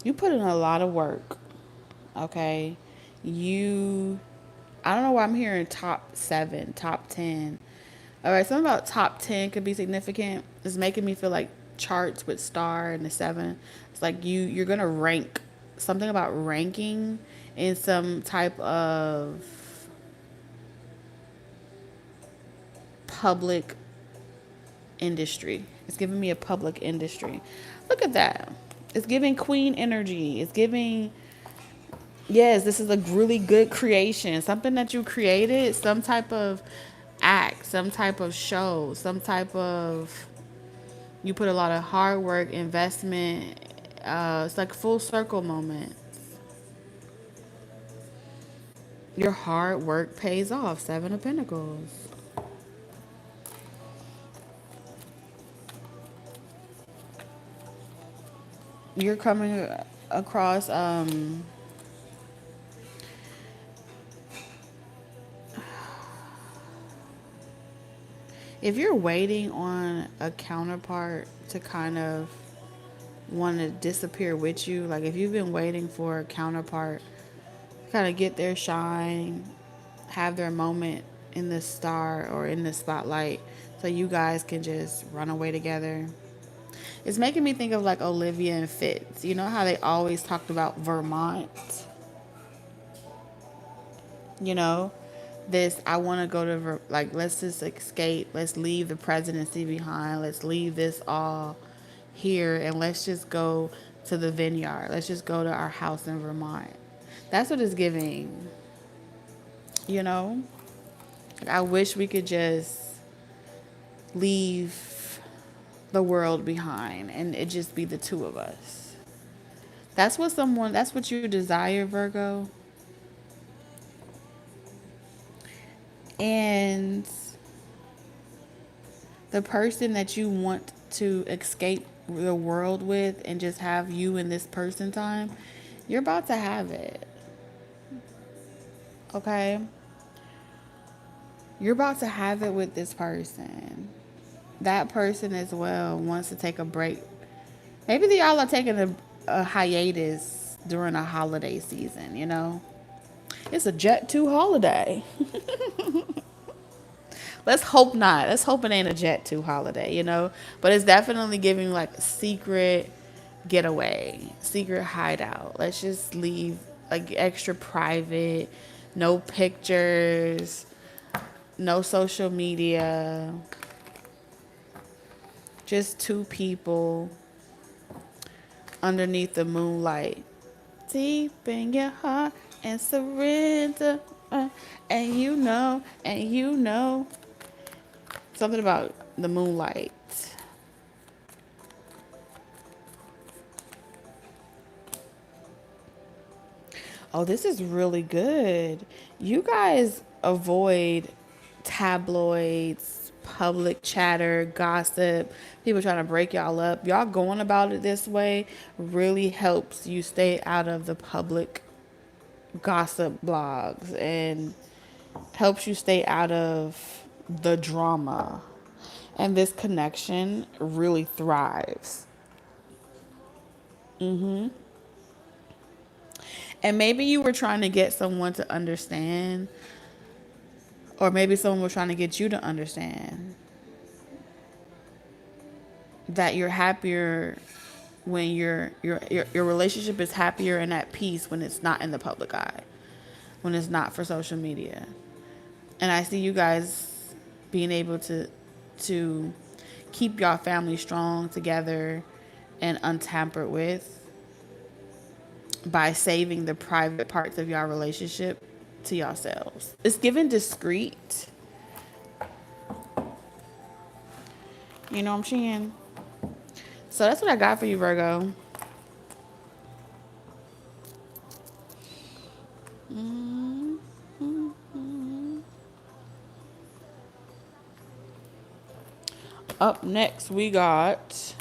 [SPEAKER 1] You put in a lot of work, okay? I don't know why I'm hearing top 7, top 10. All right, something about top 10 could be significant. It's making me feel like charts with star and the 7. It's like you're going to rank, something about ranking in some type of public industry. It's giving me a public industry. Look at that. It's giving queen energy. It's giving, yes, this is a really good creation. Something that you created, some type of act, some type of show, some type of, you put a lot of hard work, investment. It's like full circle moment. Your hard work pays off. 7 of Pentacles. You're coming across if you're waiting on a counterpart to kind of want to disappear with you, like if you've been waiting for a counterpart to kind of get their shine, have their moment in the star or in the spotlight so you guys can just run away together. It's making me think of like Olivia and Fitz. You know how they always talked about Vermont? You know, I want to go to, like, let's just escape. Let's leave the presidency behind. Let's leave this all here and let's just go to the vineyard. Let's just go to our house in Vermont. That's what it's giving. You know? Like, I wish we could just leave the world behind and it just be the two of us. That's what you desire, Virgo. And the person that you want to escape the world with and just have you and this person time, you're about to have it. Okay? You're about to have it with this person. that person as well wants to take a break. Maybe y'all are taking a hiatus during a holiday season, you know? It's a Jet 2 holiday. Let's hope not. Let's hope it ain't a Jet 2 holiday, you know? But it's definitely giving like secret getaway, secret hideout. Let's just leave like extra private, no pictures, no social media, just two people underneath the moonlight. Deep in your heart and surrender. And you know. Something about the moonlight. Oh, this is really good. You guys avoid tabloids, public chatter, gossip, people trying to break y'all up. Y'all going about it this way really helps you stay out of the public gossip blogs and helps you stay out of the drama. And this connection really thrives. And maybe you were trying to get someone to understand, or maybe someone was trying to get you to understand that you're happier when your relationship is happier and at peace when it's not in the public eye, when it's not for social media. And I see you guys being able to keep y'all family strong together and untampered with by saving the private parts of your relationship to yourselves. It's given discreet. You know what I'm saying? So that's what I got for you, Virgo. Up next, we got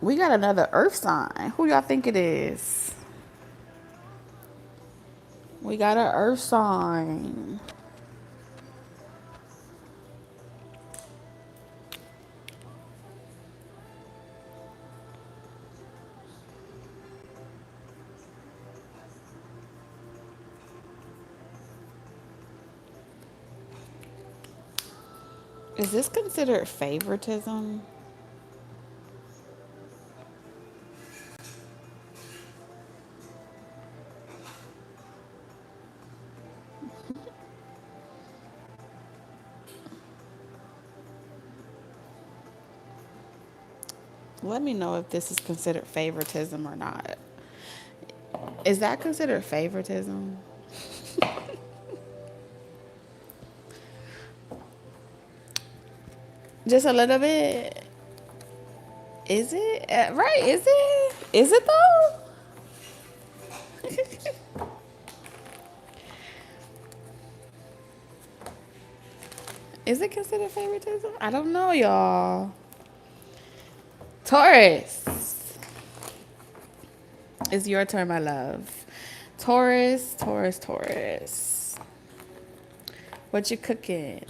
[SPEAKER 1] another earth sign. Who y'all think it is? We got an earth sign. Is this considered favoritism? Let me know if this is considered favoritism or not. Is that considered favoritism? Just a little bit. Is it? Right, is it? Is it though? Is it considered favoritism? I don't know, y'all. Taurus. It's your turn, my love. Taurus. What you cooking?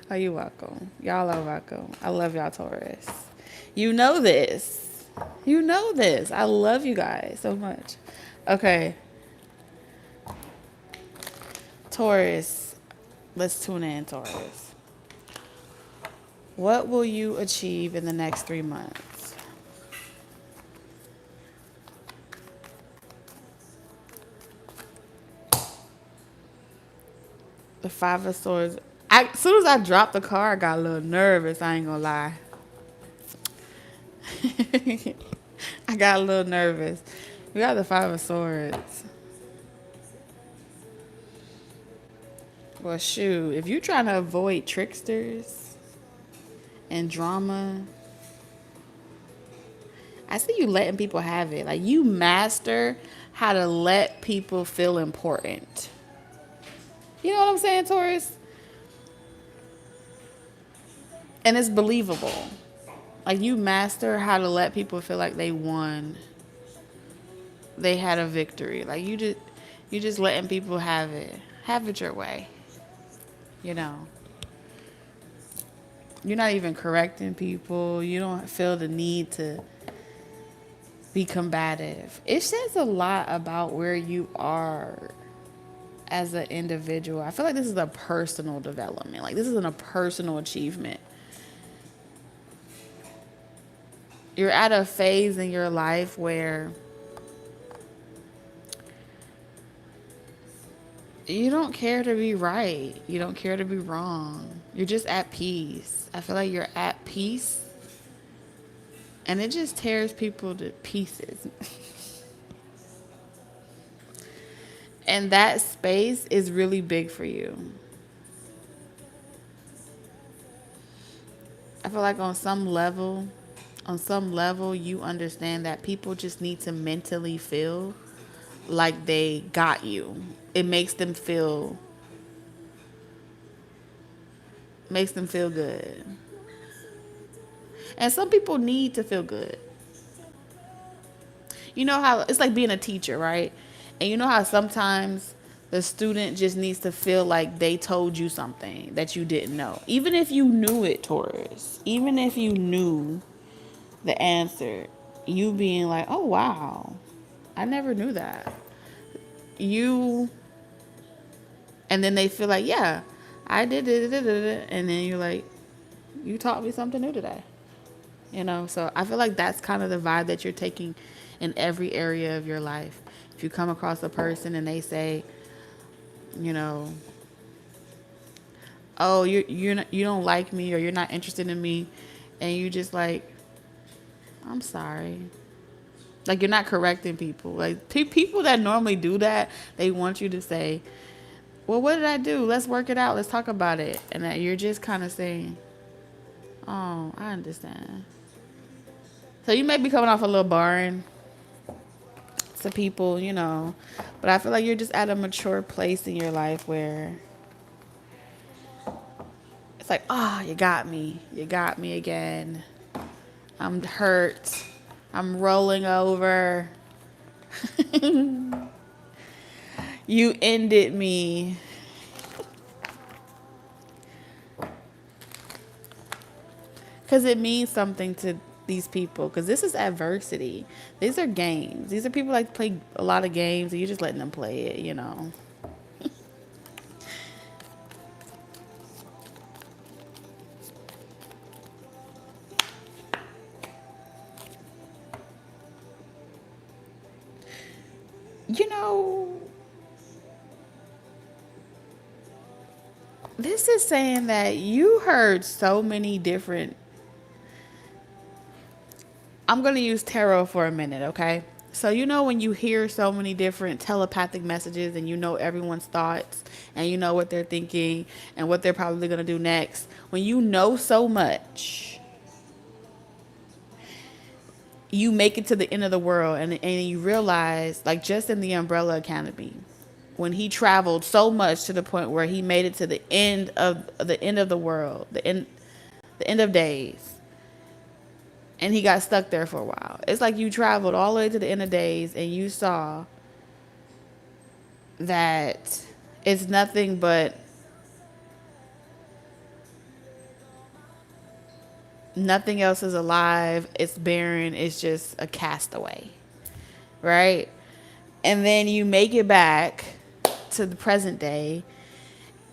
[SPEAKER 1] Oh, you welcome. Y'all are welcome. I love y'all, Taurus. You know this. I love you guys so much. Okay. Taurus. Let's tune in, Taurus. What will you achieve in the next 3 months? The Five of Swords. As soon as I dropped the card, I got a little nervous. I ain't gonna lie. I got a little nervous. We got the Five of Swords. Well, shoot. If you're trying to avoid tricksters and drama, I see you letting people have it. Like, you master how to let people feel important. You know what I'm saying, Taurus? And it's believable. Like, you master how to let people feel like they won. They had a victory. Like, you just letting people have it. Have it your way. you know. You're not even correcting people. You don't feel the need to be combative. It says a lot about where you are as an individual. I feel like this is a personal development. Like, this isn't a personal achievement. You're at a phase in your life where you don't care to be right. You don't care to be wrong. You're just at peace. I feel like you're at peace. And it just tears people to pieces. And that space is really big for you. I feel like on some level, you understand that people just need to mentally feel like they got you. It makes them feel good. And some people need to feel good. You know how it's like being a teacher, right? And you know how sometimes the student just needs to feel like they told you something that you didn't know. Even if you knew it, Taurus. Even if you knew the answer, you being like, oh, wow, I never knew that. And then they feel like, yeah, I did it. And then you're like, you taught me something new today. You know, so I feel like that's kind of the vibe that you're taking in every area of your life. If you come across a person and they say, you know, oh, you don't like me, or you're not interested in me, and you just like, I'm sorry. Like, you're not correcting people. Like, people that normally do that, they want you to say, well, what did I do? Let's work it out. Let's talk about it. And that you're just kind of saying, oh, I understand. So you may be coming off a little boring to people, you know, but I feel like you're just at a mature place in your life where it's like, oh, you got me again. I'm hurt. I'm rolling over. You ended me. Because it means something to these people, because this is adversity. These are games. These are people like to play a lot of games, and you're just letting them play it, you know. You know, this is saying that you heard so many different. I'm going to use tarot for a minute, okay? So, you know, when you hear so many different telepathic messages and you know everyone's thoughts and you know what they're thinking and what they're probably going to do next, when you know so much, you make it to the end of the world, and you realize, like just in the Umbrella Academy, when he traveled so much to the point where he made it to the end of the world, the end of days. And he got stuck there for a while. It's like you traveled all the way to the end of days and you saw that it's nothing but nothing else is alive. It's barren. It's just a castaway. Right? And then you make it back to the present day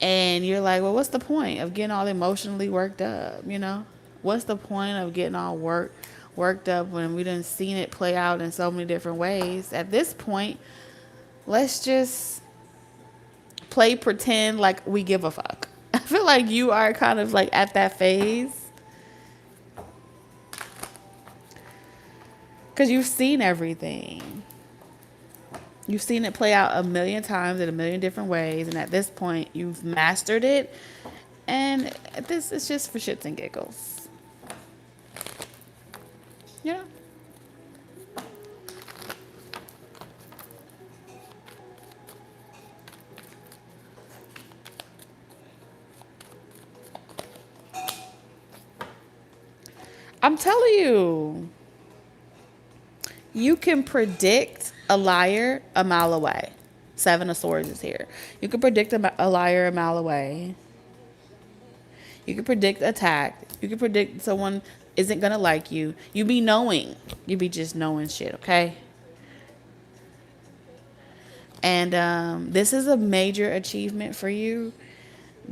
[SPEAKER 1] and you're like, well, what's the point of getting all emotionally worked up, you know? What's the point of getting all worked up when we done seen it play out in so many different ways? At this point, let's just play pretend like we give a fuck. I feel like you are kind of like at that phase. Because you've seen everything. You've seen it play out a million times in a million different ways. And at this point, you've mastered it. And this is just for shits and giggles. You know? I'm telling you, you can predict a liar a mile away. 7 of Swords is here. You can predict a liar a mile away. You can predict attack. You can predict someone isn't going to like you. You be knowing. You be just knowing shit, okay? And this is a major achievement for you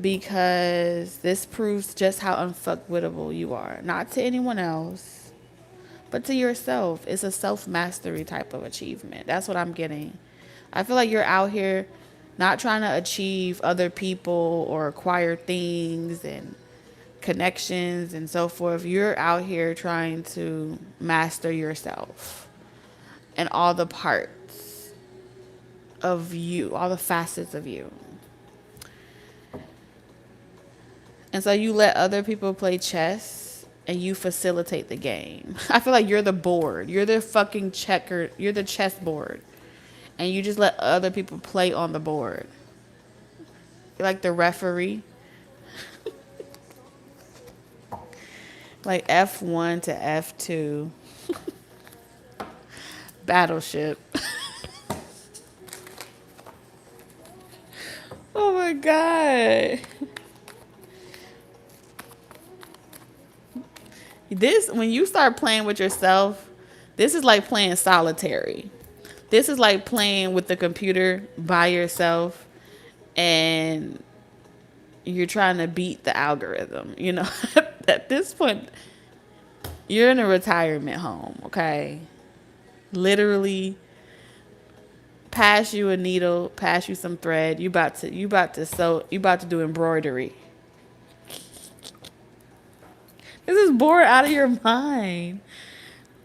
[SPEAKER 1] because this proves just how unfuckwittable you are. Not to anyone else, but to yourself. It's a self-mastery type of achievement. That's what I'm getting. I feel like you're out here not trying to achieve other people or acquire things and connections and so forth. You're out here trying to master yourself and all the parts of you, all the facets of you. And so you let other people play chess and you facilitate the game. I feel like you're the board. You're the fucking checker. You're the chessboard. And you just let other people play on the board. You're like the referee. Like F1 to F2. Battleship. Oh my God. This, when you start playing with yourself, this is like playing solitary. This is like playing with the computer by yourself and you're trying to beat the algorithm. You know, at this point, you're in a retirement home, okay? Literally, pass you a needle, pass you some thread. You about to sew, you about to do embroidery. This is bored out of your mind.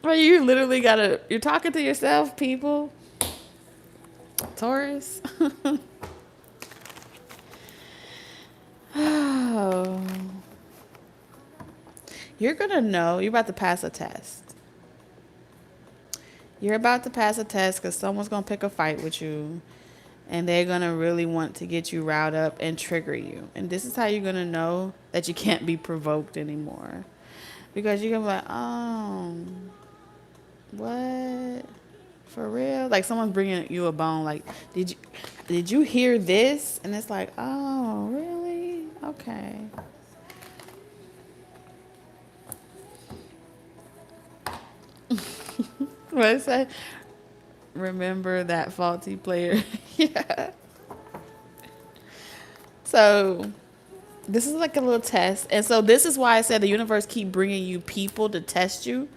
[SPEAKER 1] Bro, you literally you're talking to yourself, people. Taurus. Oh. You're going to know you're about to pass a test. You're about to pass a test because someone's going to pick a fight with you. And they're going to really want to get you riled up and trigger you. And this is how you're going to know that you can't be provoked anymore. Because you're going to be like, oh, what? For real? Like someone's bringing you a bone. Like, did you hear this? And it's like, oh, really? Okay. What did I say? Remember that faulty player. Yeah. So this is like a little test. And so this is why I said the universe keep bringing you people to test you,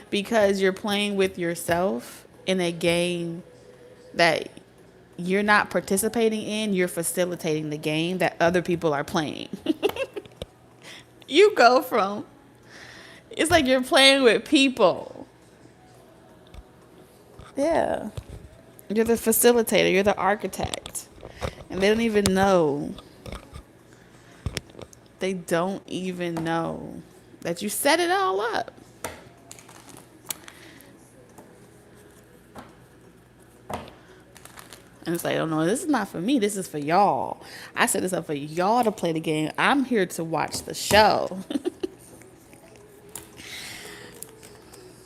[SPEAKER 1] because you're playing with yourself in a game that you're not participating in. You're facilitating the game that other people are playing. You go from, it's like you're playing with people. Yeah. You're the facilitator. You're the architect. And they don't even know. They don't even know that you set it all up. And it's like, oh no, this is not for me. This is for y'all. I set this up for y'all to play the game. I'm here to watch the show.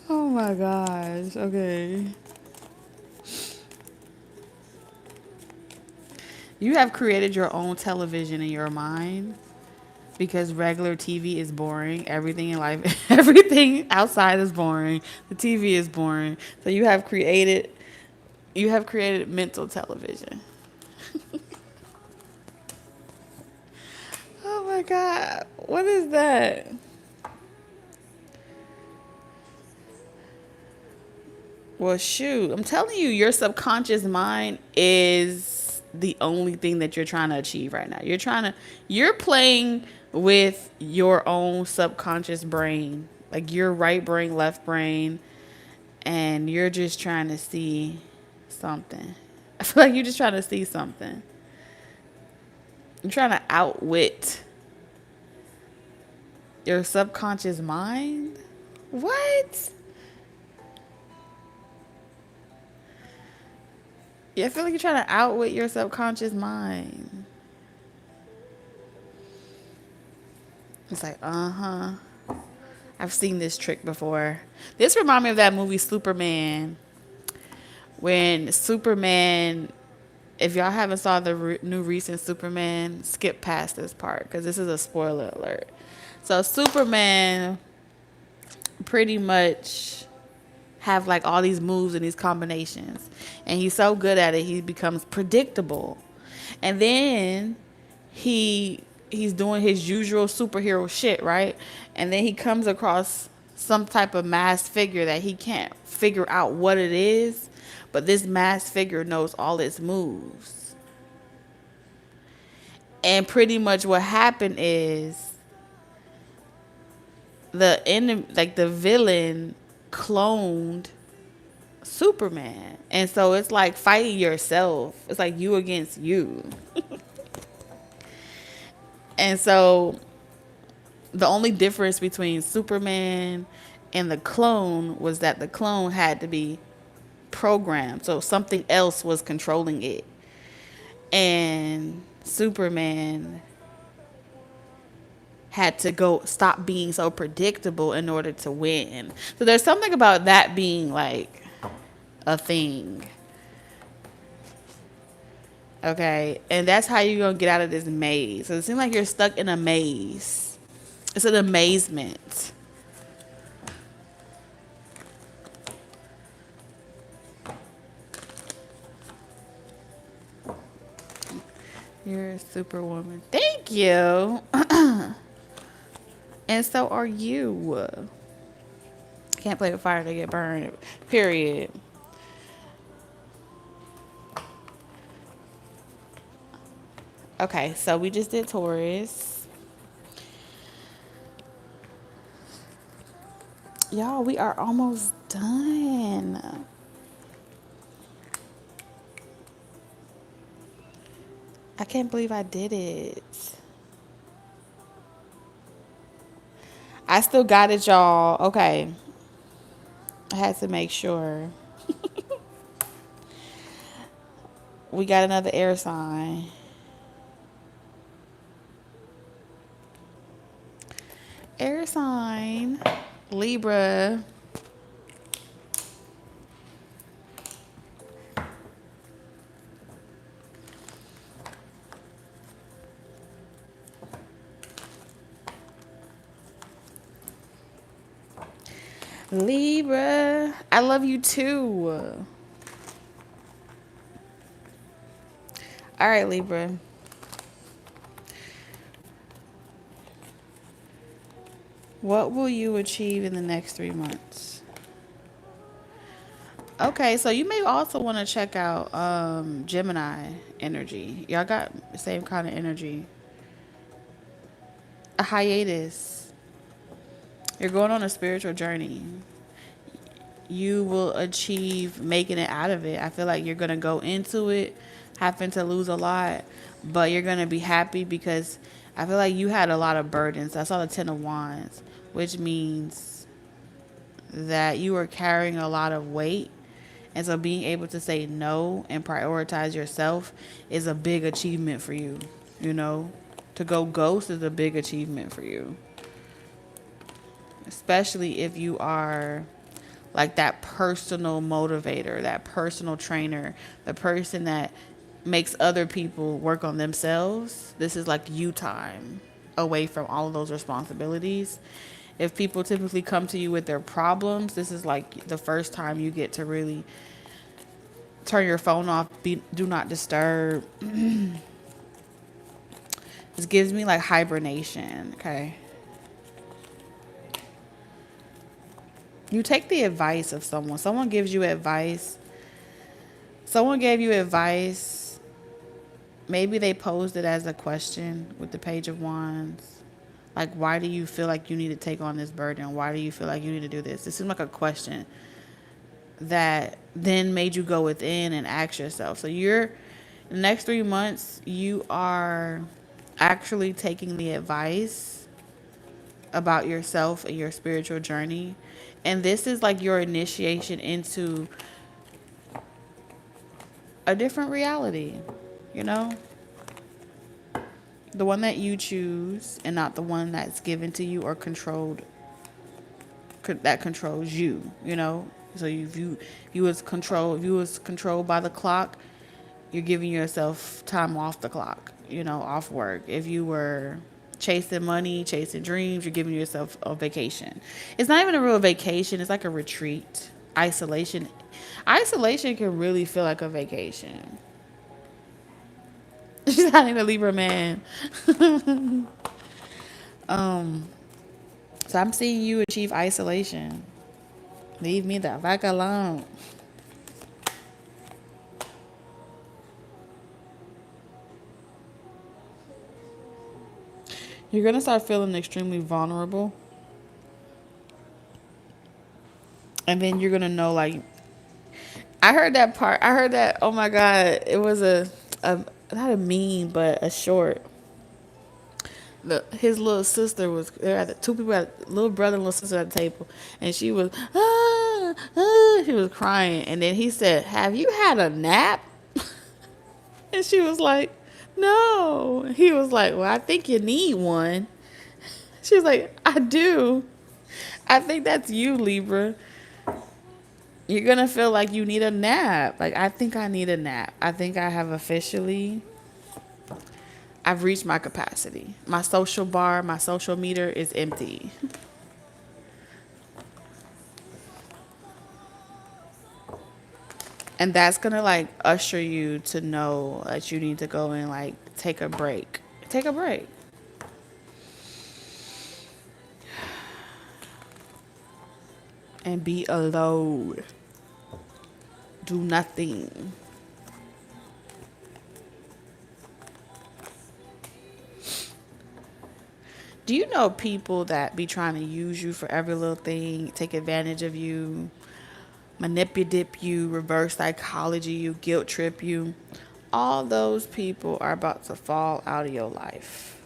[SPEAKER 1] Oh my gosh. Okay. You have created your own television in your mind because regular TV is boring. Everything in life, everything outside is boring. The TV is boring. So you have created mental television. Oh my God. What is that? Well, shoot. I'm telling you, your subconscious mind is the only thing that you're trying to achieve right now. You're playing with your own subconscious brain, like your right brain, left brain, and you're just trying to see something. I feel like you're just trying to see something. You're trying to outwit your subconscious mind. What? Yeah, I feel like you're trying to outwit your subconscious mind. It's like, I've seen this trick before. This reminds me of that movie Superman. When Superman If y'all haven't saw the new recent Superman, skip past this part because this is a spoiler alert. So Superman pretty much have like all these moves and these combinations, and he's so good at it he becomes predictable. And then he's doing his usual superhero shit, right? And then he comes across some type of masked figure that he can't figure out what it is, but this masked figure knows all its moves. And pretty much what happened is the enemy, like the villain, cloned Superman. And so it's like fighting yourself. It's like you against you. And so the only difference between Superman and the clone was that the clone had to be programmed. So something else was controlling it. And Superman had to go stop being so predictable in order to win. So there's something about that being like a thing. Okay, and that's how you're gonna get out of this maze. So it seems like you're stuck in a maze. It's an amazement. You're a superwoman. Thank you. And so are you. Can't play with fire to get burned. Period. Okay, so we just did Taurus. Y'all, we are almost done. I can't believe I did it. I still got it, y'all. Okay. I had to make sure. We got another air sign. Air sign. Libra. Libra, I love you too. All right, Libra. What will you achieve in the next 3 months? Okay, so you may also want to check out Gemini energy. Y'all got the same kind of energy. A hiatus. You're going on a spiritual journey. You will achieve making it out of it. I feel like you're going to go into it having to lose a lot, but you're going to be happy because I feel like you had a lot of burdens. I saw the 10 of Wands, which means that you are carrying a lot of weight. And so being able to say no and prioritize yourself is a big achievement for you. You know, to go ghost is a big achievement for you. Especially if you are like that personal motivator, that personal trainer, the person that makes other people work on themselves. This is like you time away from all of those responsibilities. If people typically come to you with their problems, this is like the first time you get to really turn your phone off, do not disturb. This gives me like hibernation, okay? You take the advice of someone. Someone gives you advice. Someone gave you advice. Maybe they posed it as a question with the Page of Wands. Like, why do you feel like you need to take on this burden? Why do you feel like you need to do this? It seemed like a question that then made you go within and ask yourself. So the next 3 months, you are actually taking the advice about yourself and your spiritual journey. And this is like your initiation into a different reality, you know? The one that you choose and not the one that's given to you or controlled, that controls you, you know? So if you was controlled by the clock, you're giving yourself time off the clock, off work. If you were chasing money, chasing dreams, you're giving yourself a vacation. It's not even a real vacation, it's like a retreat. Isolation can really feel like a vacation. She's not even a Libra man. So I'm seeing you achieve isolation. Leave me the fuck alone. You're going to start feeling extremely vulnerable. And then you're going to know, like, I heard that part. I heard that, oh my God, it was not a meme, but a short. His little sister was there. At the two people, little brother and little sister at the table, and she was she was crying. And then he said, "Have you had a nap?" And she was like, "No." He was like, "Well, I think you need one." She was like, "I do. I think that's you, Libra. You're gonna feel like you need a nap. Like, I think I need a nap. I think I have officially." I've reached my capacity. My social bar, my social meter is empty. And that's going to like usher you to know that you need to go and like take a break. Take a break. And be alone. Do nothing. Do you know people that be trying to use you for every little thing, take advantage of you, manipulate you, reverse psychology you, guilt trip you? All those people are about to fall out of your life.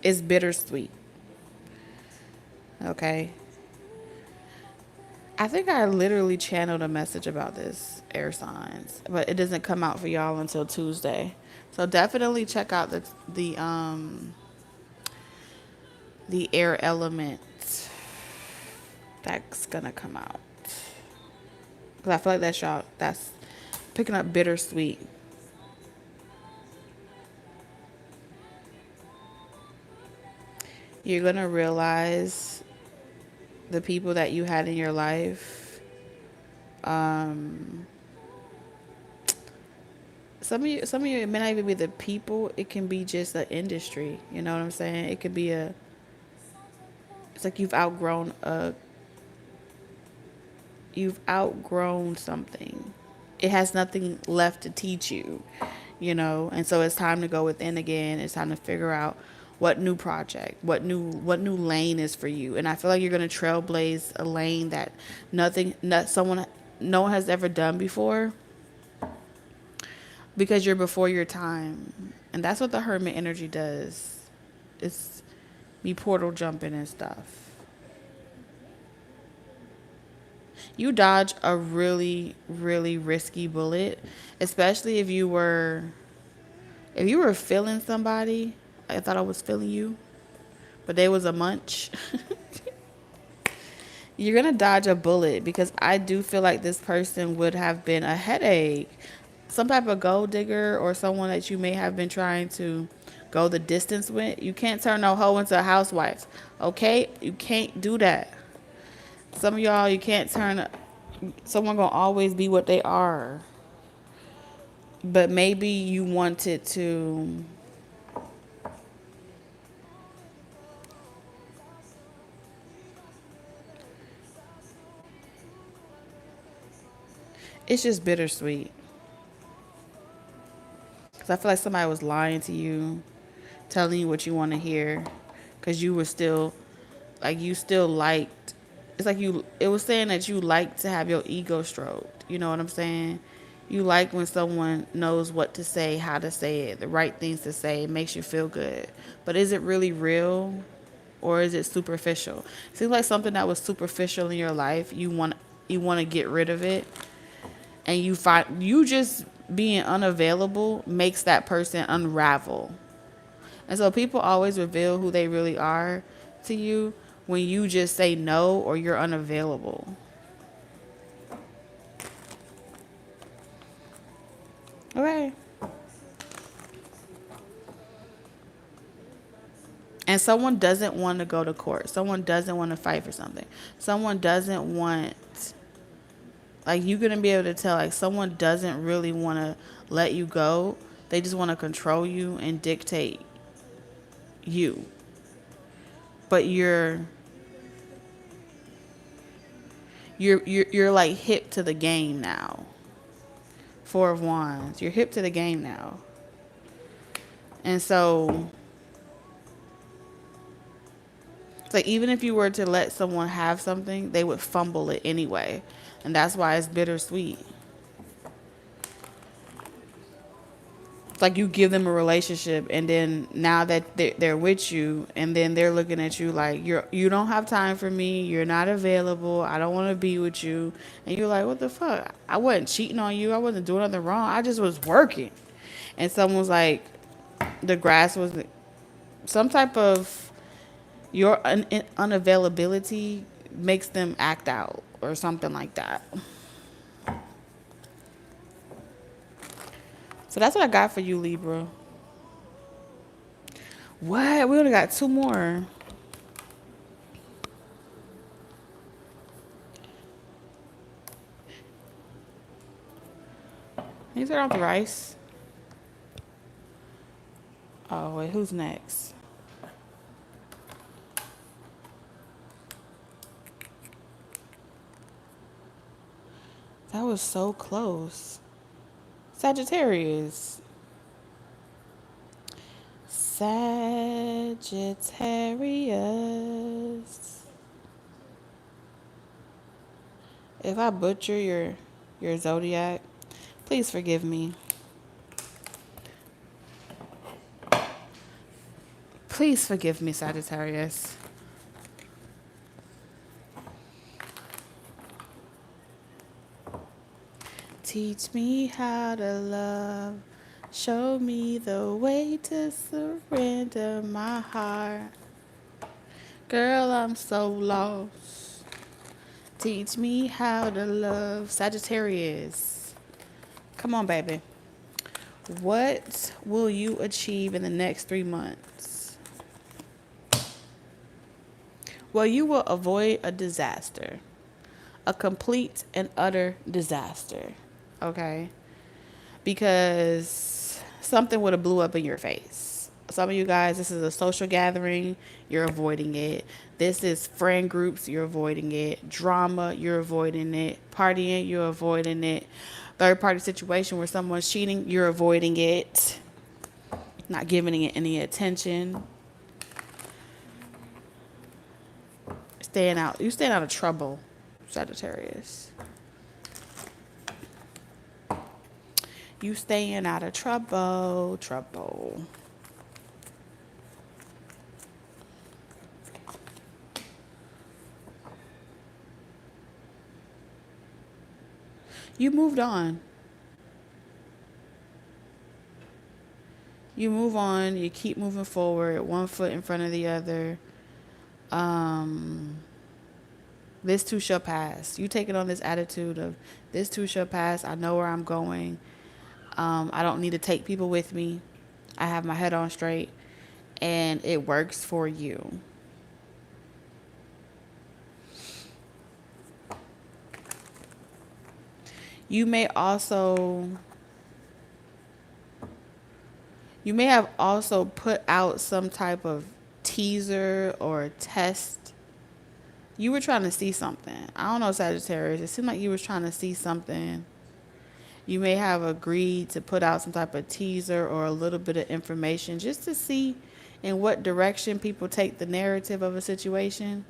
[SPEAKER 1] It's bittersweet. Okay? I think I literally channeled a message about this, air signs, but it doesn't come out for y'all until Tuesday. So definitely check out the air element that's gonna come out. Cause I feel like that's picking up bittersweet. You're gonna realize the people that you had in your life. Some of you, it may not even be the people. It can be just the industry. You know what I'm saying? It could be it's like you've outgrown something. It has nothing left to teach you, and so it's time to go within again. It's time to figure out what new project, what new lane is for you. And I feel like you're going to trailblaze a lane that no one has ever done before, because you're before your time. And that's what the hermit energy does. It's me portal jumping and stuff. You dodge a really, really risky bullet, especially if you were feeling somebody. I thought I was feeling you, but they was a munch. You're going to dodge a bullet, because I do feel like this person would have been a headache. Some type of gold digger, or someone that you may have been trying to go the distance with. You can't turn no hoe into a housewife. Okay? You can't do that. Some of y'all, you can't turn someone gonna always be what they are. But maybe you wanted to it's just bittersweet. Because I feel like somebody was lying to you, telling you what you want to hear, because you were still, like, you still liked, it's like it was saying that you like to have your ego stroked. You know what I'm saying? You like when someone knows what to say, how to say it, the right things to say. It makes you feel good. But is it really real, or is it superficial? It seems like something that was superficial in your life, you want to get rid of it. And you just being unavailable makes that person unravel. And so people always reveal who they really are to you when you just say no or you're unavailable. Okay. And someone doesn't want to go to court. Someone doesn't want to fight for something. Someone doesn't want, like, you're going to be able to tell, like, someone doesn't really want to let you go. They just want to control you and dictate you. But you're like hip to the game now. Four of Wands. You're hip to the game now. And so, it's like, even if you were to let someone have something, they would fumble it anyway. And that's why it's bittersweet. It's like you give them a relationship, and then now that they're with you, and then they're looking at you like, you don't have time for me, you're not available, I don't want to be with you. And you're like, what the fuck? I wasn't cheating on you, I wasn't doing nothing wrong, I just was working. And someone's like, the grass was some type of, your unavailability makes them act out or something like that. So that's what I got for you, Libra. What? We only got two more. Can you turn off the rice? Oh, wait, who's next? That was so close. Sagittarius. Sagittarius. If I butcher your zodiac, please forgive me. Please forgive me, Sagittarius. Teach me how to love. Show me the way to surrender my heart. Girl, I'm so lost. Teach me how to love. Sagittarius. Come on, baby. What will you achieve in the next 3 months? Well, you will avoid a disaster. A complete and utter disaster. Okay? Because something would have blew up in your face. Some of you guys, this is a social gathering, you're avoiding it. This is friend groups, you're avoiding it. Drama, you're avoiding it. Partying, you're avoiding it. Third party situation where someone's cheating, you're avoiding it. Not giving it any attention. Staying out. You staying out of trouble, Sagittarius. You staying out of trouble. You moved on. You move on. You keep moving forward, one foot in front of the other. This too shall pass. You take it on this attitude of, this too shall pass. I know where I'm going. I don't need to take people with me. I have my head on straight, and it works for you. You may have also put out some type of teaser or test. You were trying to see something. I don't know, Sagittarius. It seemed like you was trying to see something. You may have agreed to put out some type of teaser or a little bit of information just to see in what direction people take the narrative of a situation.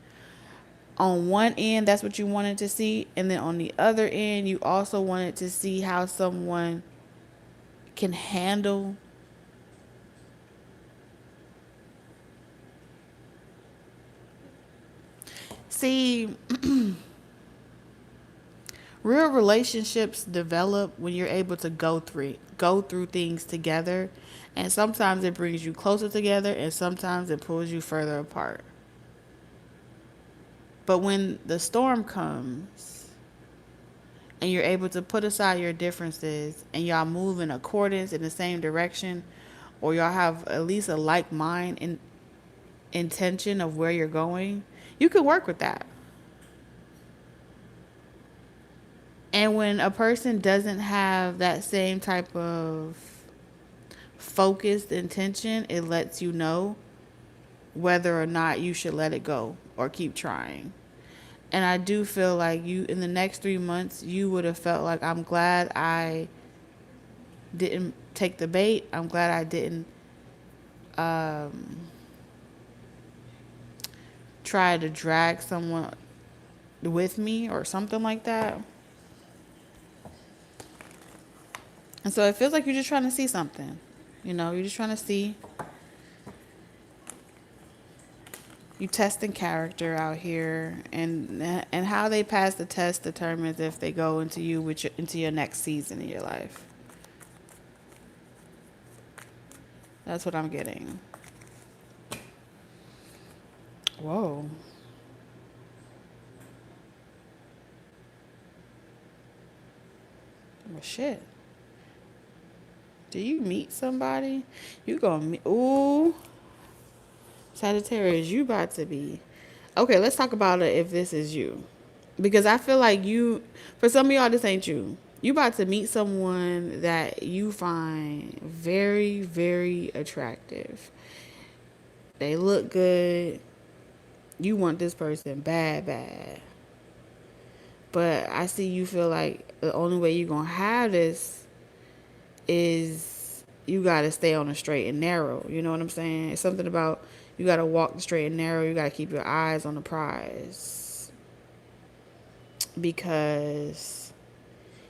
[SPEAKER 1] On one end, that's what you wanted to see. And then on the other end, you also wanted to see how someone can handle see real relationships develop when you're able to go through things together, and sometimes it brings you closer together and sometimes it pulls you further apart. But when the storm comes, and you're able to put aside your differences and y'all move in accordance in the same direction, or y'all have at least a like mind and intention of where you're going, you can work with that. And when a person doesn't have that same type of focused intention, it lets you know whether or not you should let it go or keep trying. And I do feel like you, in the next 3 months, you would have felt like, I'm glad I didn't take the bait. I'm glad I didn't try to drag someone with me or something like that. And so it feels like you're just trying to see something. You know, you're just trying to see. You testing character out here, and how they pass the test determines if they go into into your next season in your life. That's what I'm getting. Whoa. Well, shit. Do you meet somebody? You gonna meet? Ooh. Sagittarius, you about to be. Okay, let's talk about it if this is you. Because I feel like for some of y'all, this ain't you. You about to meet someone that you find very, very attractive. They look good. You want this person bad, bad. But I see you feel like the only way you're going to have this is you got to stay on the straight and narrow. You know what I'm saying? It's something about you got to walk the straight and narrow. You got to keep your eyes on the prize. Because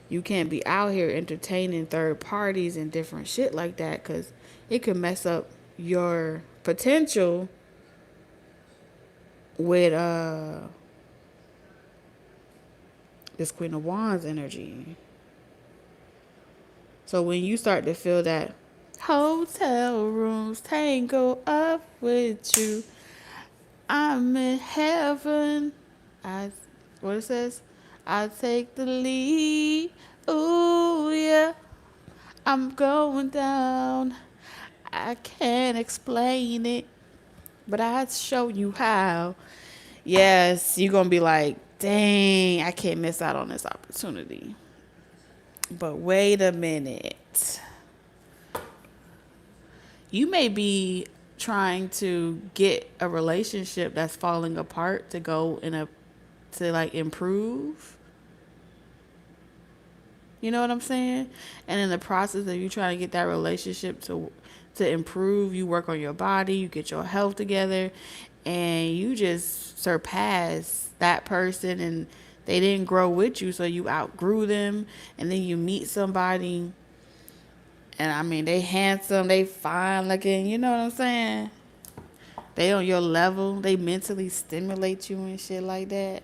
[SPEAKER 1] you can't be out here entertaining third parties and different shit like that, because it could mess up your potential with this Queen of Wands energy. So when you start to feel that hotel rooms tango up with you, I'm in heaven. What it says? I take the lead. Ooh, yeah. I'm going down. I can't explain it, but I'll show you how. Yes, you're going to be like, dang, I can't miss out on this opportunity. But wait a minute. You may be trying to get a relationship that's falling apart to go to like improve. You know what I'm saying? And in the process of you trying to get that relationship to improve, you work on your body, you get your health together, and you just surpass that person, and they didn't grow with you, so you outgrew them. And then you meet somebody, and I mean, they handsome, they fine looking, you know what I'm saying? They on your level, they mentally stimulate you and shit like that.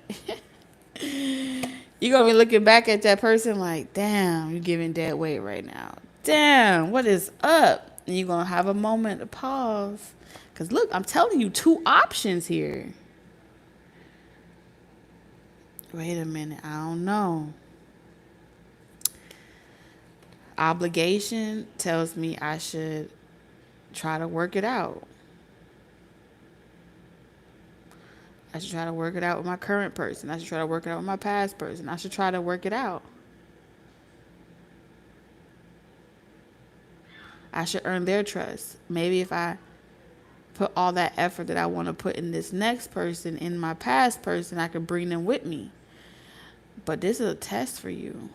[SPEAKER 1] You're going to be looking back at that person like, damn, you're giving dead weight right now. Damn, what is up? And you're going to have a moment to pause. Because look, I'm telling you, 2 options here. Wait a minute, I don't know. Obligation tells me I should try to work it out. I should try to work it out with my current person. I should try to work it out with my past person. I should try to work it out. I should earn their trust. Maybe if I put all that effort that I want to put in this next person, in my past person, I could bring them with me. But this is a test for you.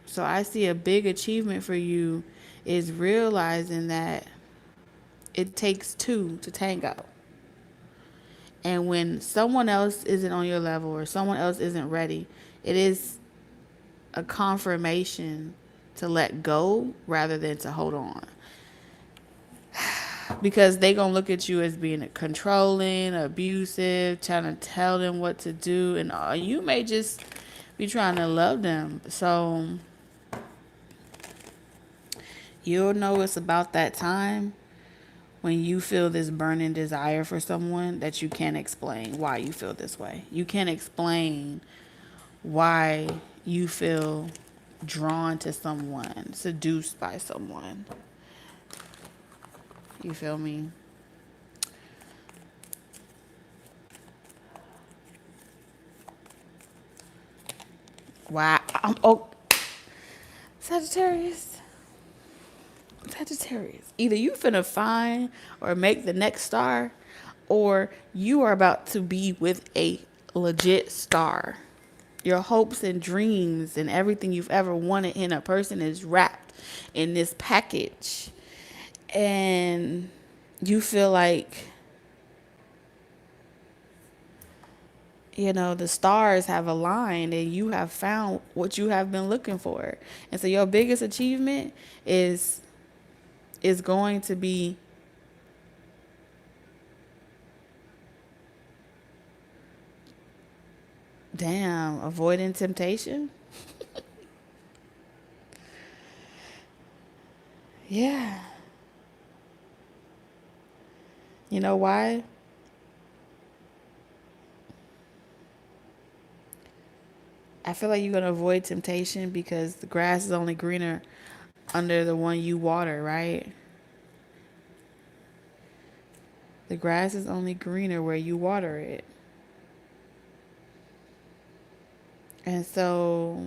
[SPEAKER 1] So I see a big achievement for you is realizing that it takes 2 to tango. And when someone else isn't on your level or someone else isn't ready, it is a confirmation to let go rather than to hold on. Because they going to look at you as being controlling, abusive, trying to tell them what to do. And you may just be trying to love them. So you'll know it's about that time when you feel this burning desire for someone that you can't explain why you feel this way. You can't explain why you feel drawn to someone, seduced by someone. You feel me? Wow. Sagittarius. Sagittarius. Either you finna find or make the next star, or you are about to be with a legit star. Your hopes and dreams and everything you've ever wanted in a person is wrapped in this package. And you feel like, you know, the stars have aligned and you have found what you have been looking for. And so your biggest achievement is going to be avoiding temptation. Yeah. You know why? I feel like you're going to avoid temptation because the grass is only greener under the one you water, right? The grass is only greener where you water it. And so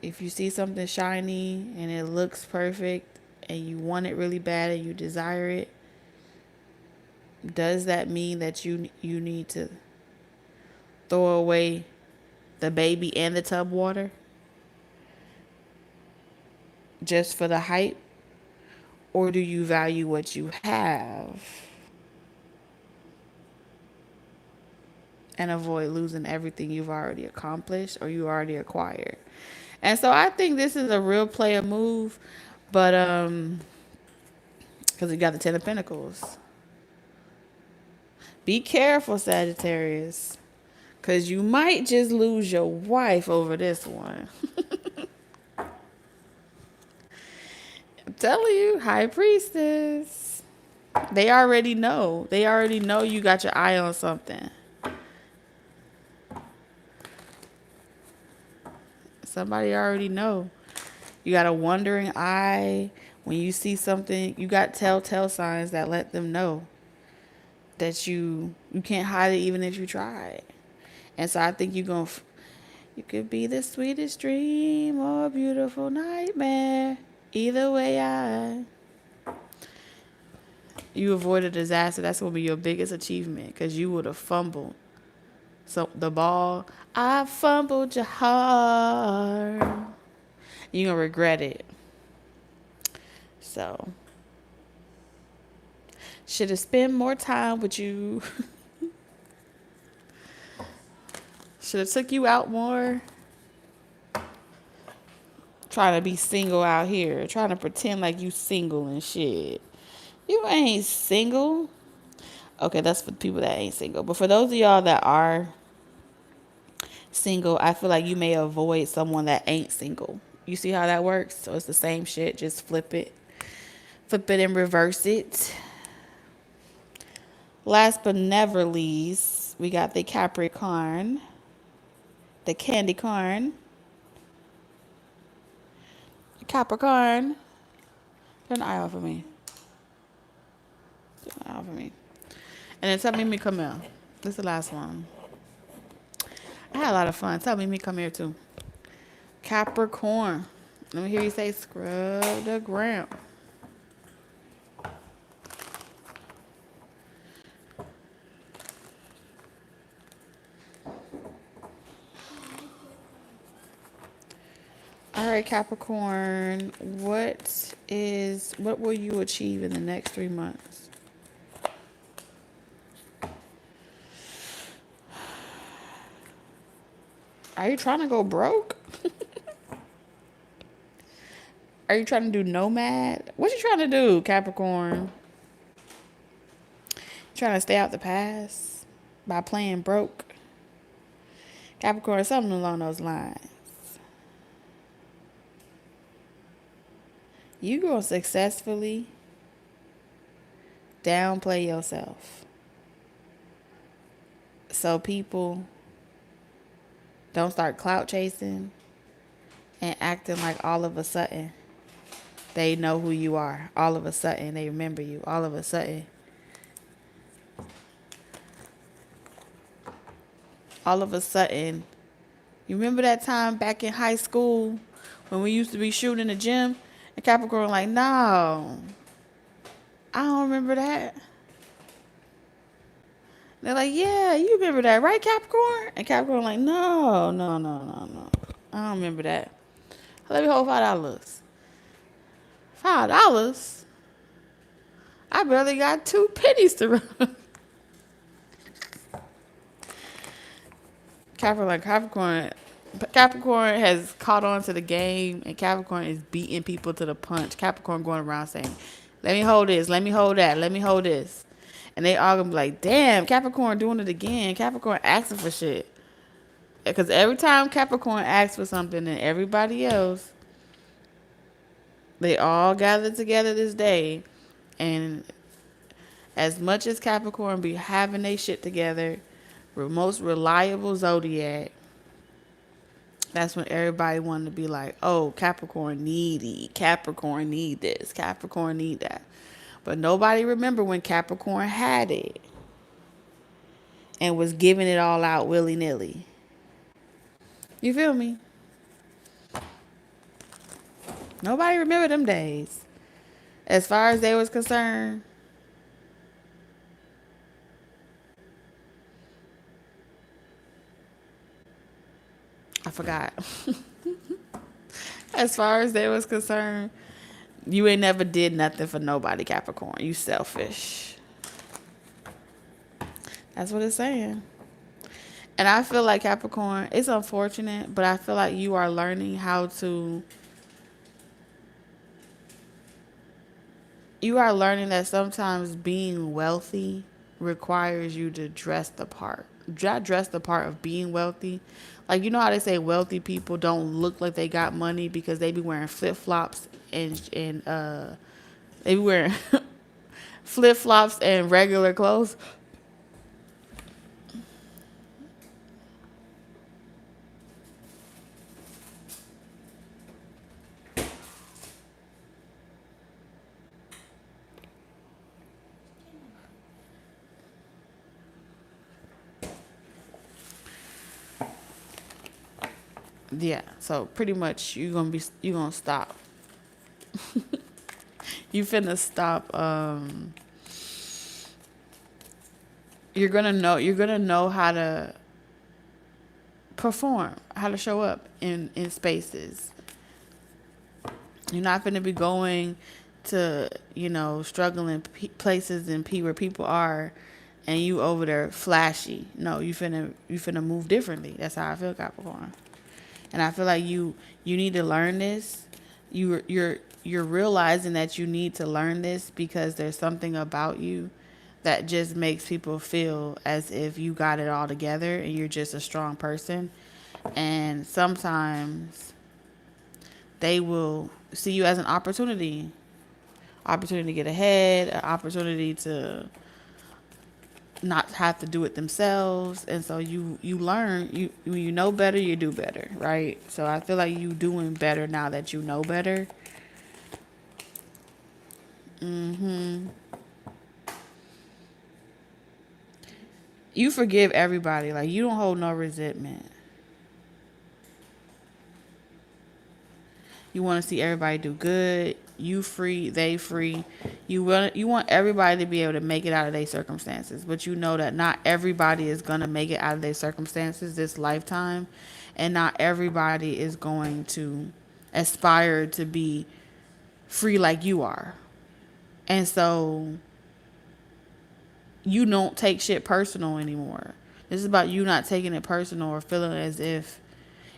[SPEAKER 1] if you see something shiny and it looks perfect and you want it really bad and you desire it, does that mean that you need to throw away the baby and the tub water just for the hype? Or do you value what you have and avoid losing everything you've already accomplished or you already acquired? And so I think this is a real player move, but because you got the Ten of Pentacles. Be careful, Sagittarius, because you might just lose your wife over this one. I'm telling you, High Priestess. They already know. They already know you got your eye on something. Somebody already know. You got a wandering eye. When you see something, you got telltale signs that let them know that you can't hide it even if you try. And so I think you could be the sweetest dream or a beautiful nightmare. Either way, you avoid a disaster. That's going to be your biggest achievement because you would have fumbled. So the ball, I fumbled your heart. You're going to regret it. So, should have spent more time with you. Should have took you out more. Trying to be single out here. Trying to pretend like you single and shit. You ain't single. Okay, that's for people that ain't single. But for those of y'all that are single, I feel like you may avoid someone that ain't single. You see how that works? So it's the same shit. Just flip it. Flip it and reverse it. Last but never least, we got the Capricorn. The candy corn. Capricorn. Turn the eye off of me. Turn the eye off of me. And then tell Mimi come here. This is the last one. I had a lot of fun. Tell Mimi come here too. Capricorn. Let me hear you say scrub the ground. All right, Capricorn, what will you achieve in the next 3 months? Are you trying to go broke? Are you trying to do nomad? What you trying to do, Capricorn? Trying to stay out the past by playing broke? Capricorn, something along those lines. You gonna successfully downplay yourself so people don't start clout chasing and acting like all of a sudden they know who you are. All of a sudden they remember you. All of a sudden. You remember that time back in high school when we used to be shooting in the gym? And Capricorn like, no, I don't remember that. They're like, yeah, you remember that, right, Capricorn? And Capricorn like, no, no, no, no, no. I don't remember that. Let me hold $5. $5? I barely got 2 pennies to run. Capricorn has caught on to the game, and Capricorn is beating people to the punch. Capricorn going around saying, let me hold this, let me hold that, let me hold this. And they all gonna be like, damn, Capricorn doing it again. Capricorn asking for shit. Because every time Capricorn asks for something, and everybody else, they all gather together this day. And as much as Capricorn be having their shit together, most reliable zodiac, that's when everybody wanted to be like, oh, Capricorn needy. Capricorn need this. Capricorn need that. But nobody remember when Capricorn had it and was giving it all out willy-nilly. You feel me? Nobody remember them days. As far as they was concerned, I forgot. As far as they was concerned, you ain't never did nothing for nobody, Capricorn. You selfish. That's what it's saying. And I feel like Capricorn, it's unfortunate, but I feel like you are learning how to, you are learning that sometimes being wealthy requires you to dress the part. Dress the part of being wealthy. Like, you know how they say wealthy people don't look like they got money because they be wearing flip-flops and they be wearing flip-flops and regular clothes. Yeah, so pretty much you gonna stop. You finna stop. You're gonna know how to perform, how to show up in spaces. You're not finna be going to, struggling places and where people are, and you over there flashy. No, you finna move differently. That's how I feel, Capricorn. And I feel like you need to learn this. You're realizing that you need to learn this because there's something about you that just makes people feel as if you got it all together and you're just a strong person. And sometimes they will see you as an opportunity to get ahead, an opportunity to not have to do it themselves. And so you learn, you know better, you do better, right? So I feel like you doing better now that you know better. You forgive everybody. Like, you don't hold no resentment. You want to see everybody do good. You free, they free. You want everybody to be able to make it out of their circumstances, but you know that not everybody is going to make it out of their circumstances this lifetime, and not everybody is going to aspire to be free like you are. And so you don't take shit personal anymore. This is about you not taking it personal or feeling as if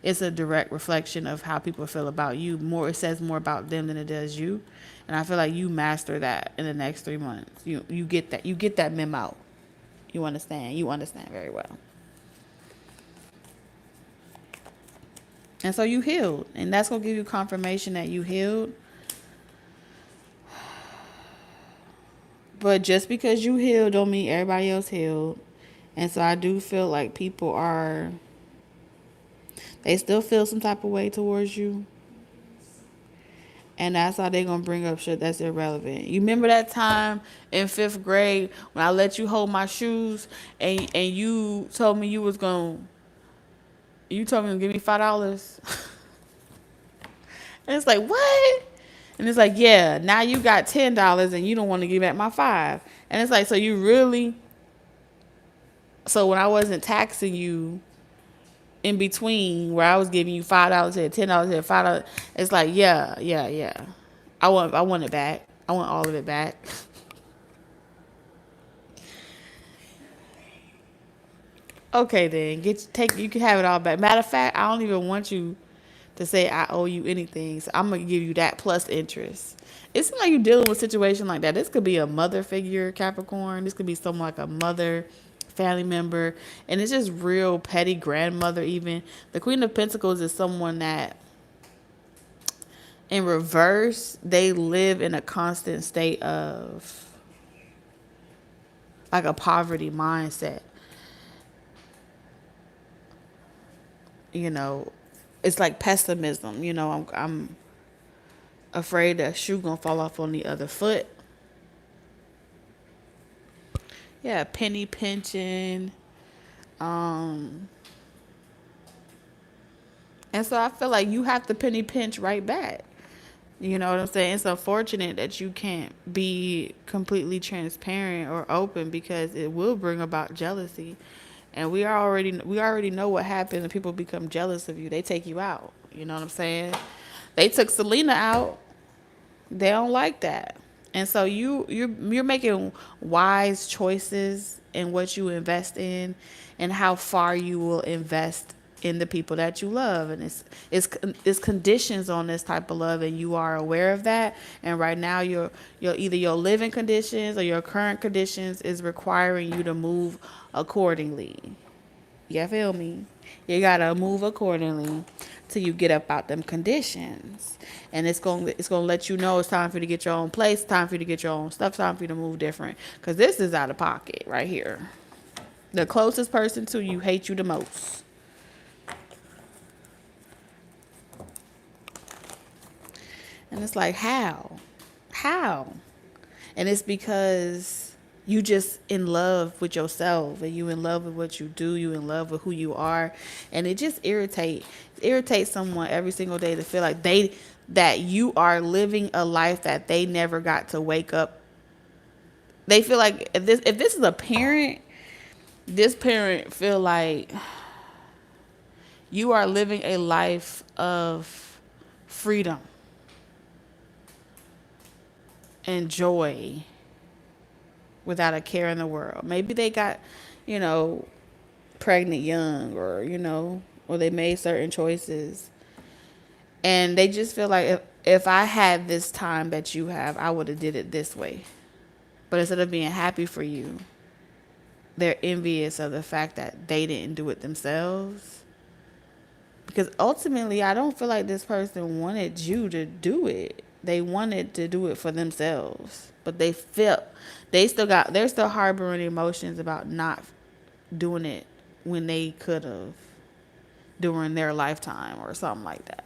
[SPEAKER 1] it's a direct reflection of how people feel about you. It says more about them than it does you. And I feel like you master that in the next 3 months. You get that memo. You understand very well. And so you healed. And that's going to give you confirmation that you healed. But just because you healed don't mean everybody else healed. And so I do feel like people are... They still feel some type of way towards you. And that's how they gonna bring up shit that's irrelevant. You remember that time in 5th grade when I let you hold my shoes and you told me you told me to give me $5? And it's like, what? And it's like, yeah, now you got $10 and you don't want to give back my 5. And it's like, so you really, so when I wasn't taxing you in between where I was giving you $5 here, $10 here, $5, it's like, yeah. I want it back. I want all of it back. Okay then, you can have it all back. Matter of fact, I don't even want you to say I owe you anything. So I'm gonna give you that plus interest. It seems like you're dealing with a situation like that. This could be a mother figure, Capricorn. This could be someone like a mother, family member, and it's just real petty grandmother even. The Queen of Pentacles is someone that in reverse, they live in a constant state of like a poverty mindset. You know, it's like pessimism. You know, I'm afraid that shoe gonna fall off on the other foot. Yeah, penny pinching. And so I feel like you have to penny pinch right back. You know what I'm saying? It's unfortunate that you can't be completely transparent or open because it will bring about jealousy. And we already know what happens when people become jealous of you. They take you out. You know what I'm saying? They took Selena out. They don't like that. And so you're making wise choices in what you invest in and how far you will invest in the people that you love. And it's conditions on this type of love, and you are aware of that. And right now either your living conditions or your current conditions is requiring you to move accordingly. You feel me? You gotta move accordingly till you get up out them conditions. And it's gonna let you know it's time for you to get your own place, time for you to get your own stuff, time for you to move different. Because this is out of pocket right here. The closest person to you hates you the most. And it's like, how? And it's because you just in love with yourself, and you in love with what you do, you in love with who you are. And it just irritates someone every single day to feel like that you are living a life that they never got to wake up. They feel like if this is a parent, this parent feel like you are living a life of freedom and joy without a care in the world. Maybe they got, pregnant young, or they made certain choices. And they just feel like if I had this time that you have, I would have did it this way. But instead of being happy for you, they're envious of the fact that they didn't do it themselves. Because ultimately, I don't feel like this person wanted you to do it. They wanted to do it for themselves. But they're still harboring emotions about not doing it when they could have during their lifetime or something like that.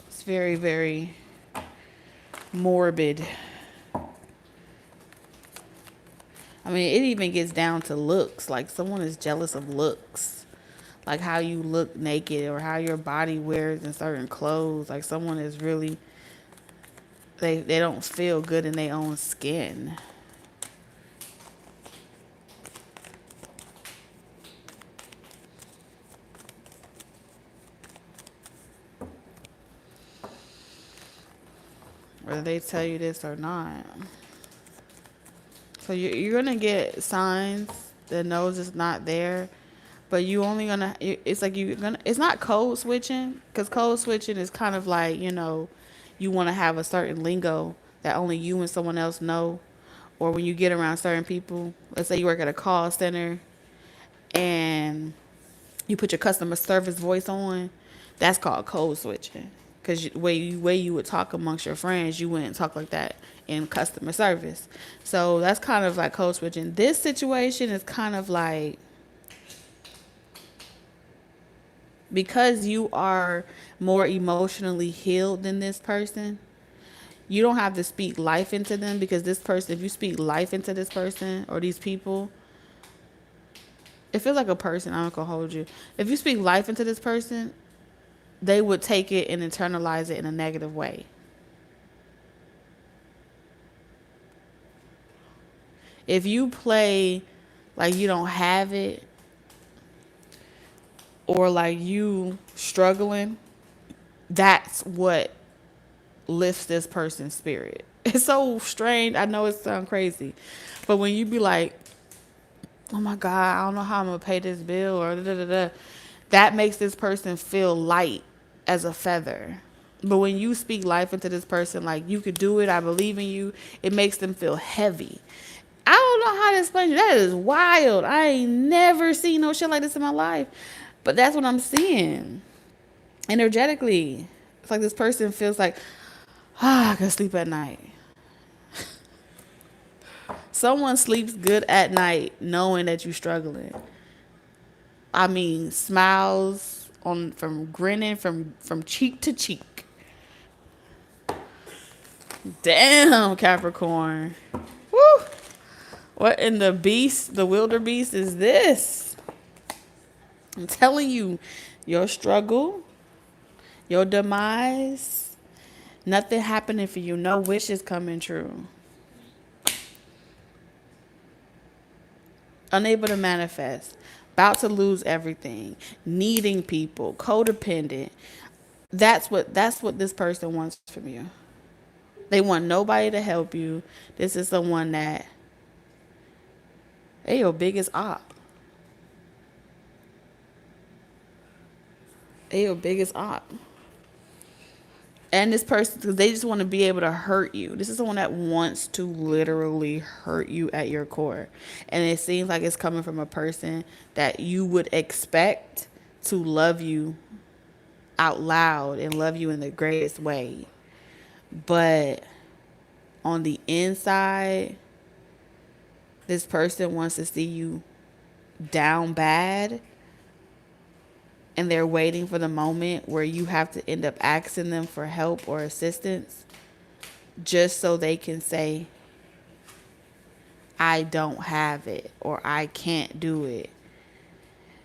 [SPEAKER 1] It's very, very morbid. I mean, it even gets down to looks. Like someone is jealous of looks. Like how you look naked or how your body wears in certain clothes. Like someone is really, they don't feel good in their own skin. Whether they tell you this or not. So you're going to get signs that knows it's not there. But you only gonna, it's like it's not code switching, because code switching is kind of like, you want to have a certain lingo that only you and someone else know. Or when you get around certain people, let's say you work at a call center and you put your customer service voice on, that's called code switching. Because the way you would talk amongst your friends, you wouldn't talk like that in customer service. So that's kind of like code switching. This situation is kind of like, because you are more emotionally healed than this person, you don't have to speak life into them, because this person, if you speak life into this person or these people, it feels like a person. I'm not gonna hold you. If you speak life into this person, they would take it and internalize it in a negative way. If you play like you don't have it, or like you struggling, that's what lifts this person's spirit. It's so strange. I know it sounds crazy, but when you be like, oh my God, I don't know how I'm gonna pay this bill, or da da da, that makes this person feel light as a feather. But when you speak life into this person, like, you could do it, I believe in you, it makes them feel heavy. I don't know how to explain it. That is wild. I ain't never seen no shit like this in my life. But that's what I'm seeing. Energetically. It's like this person feels like, I can sleep at night. Someone sleeps good at night knowing that you're struggling. I mean, smiles on from grinning from cheek to cheek. Damn, Capricorn. Woo! What in the wildebeest is this? I'm telling you, your struggle, your demise, nothing happening for you. No wishes coming true. Unable to manifest. About to lose everything. Needing people. Codependent. That's what this person wants from you. They want nobody to help you. This is someone that they your biggest op. They your biggest op. And this person, because they just want to be able to hurt you. This is someone that wants to literally hurt you at your core. And it seems like it's coming from a person that you would expect to love you out loud and love you in the greatest way. But on the inside, this person wants to see you down bad. And they're waiting for the moment where you have to end up asking them for help or assistance, just so they can say, I don't have it, or I can't do it.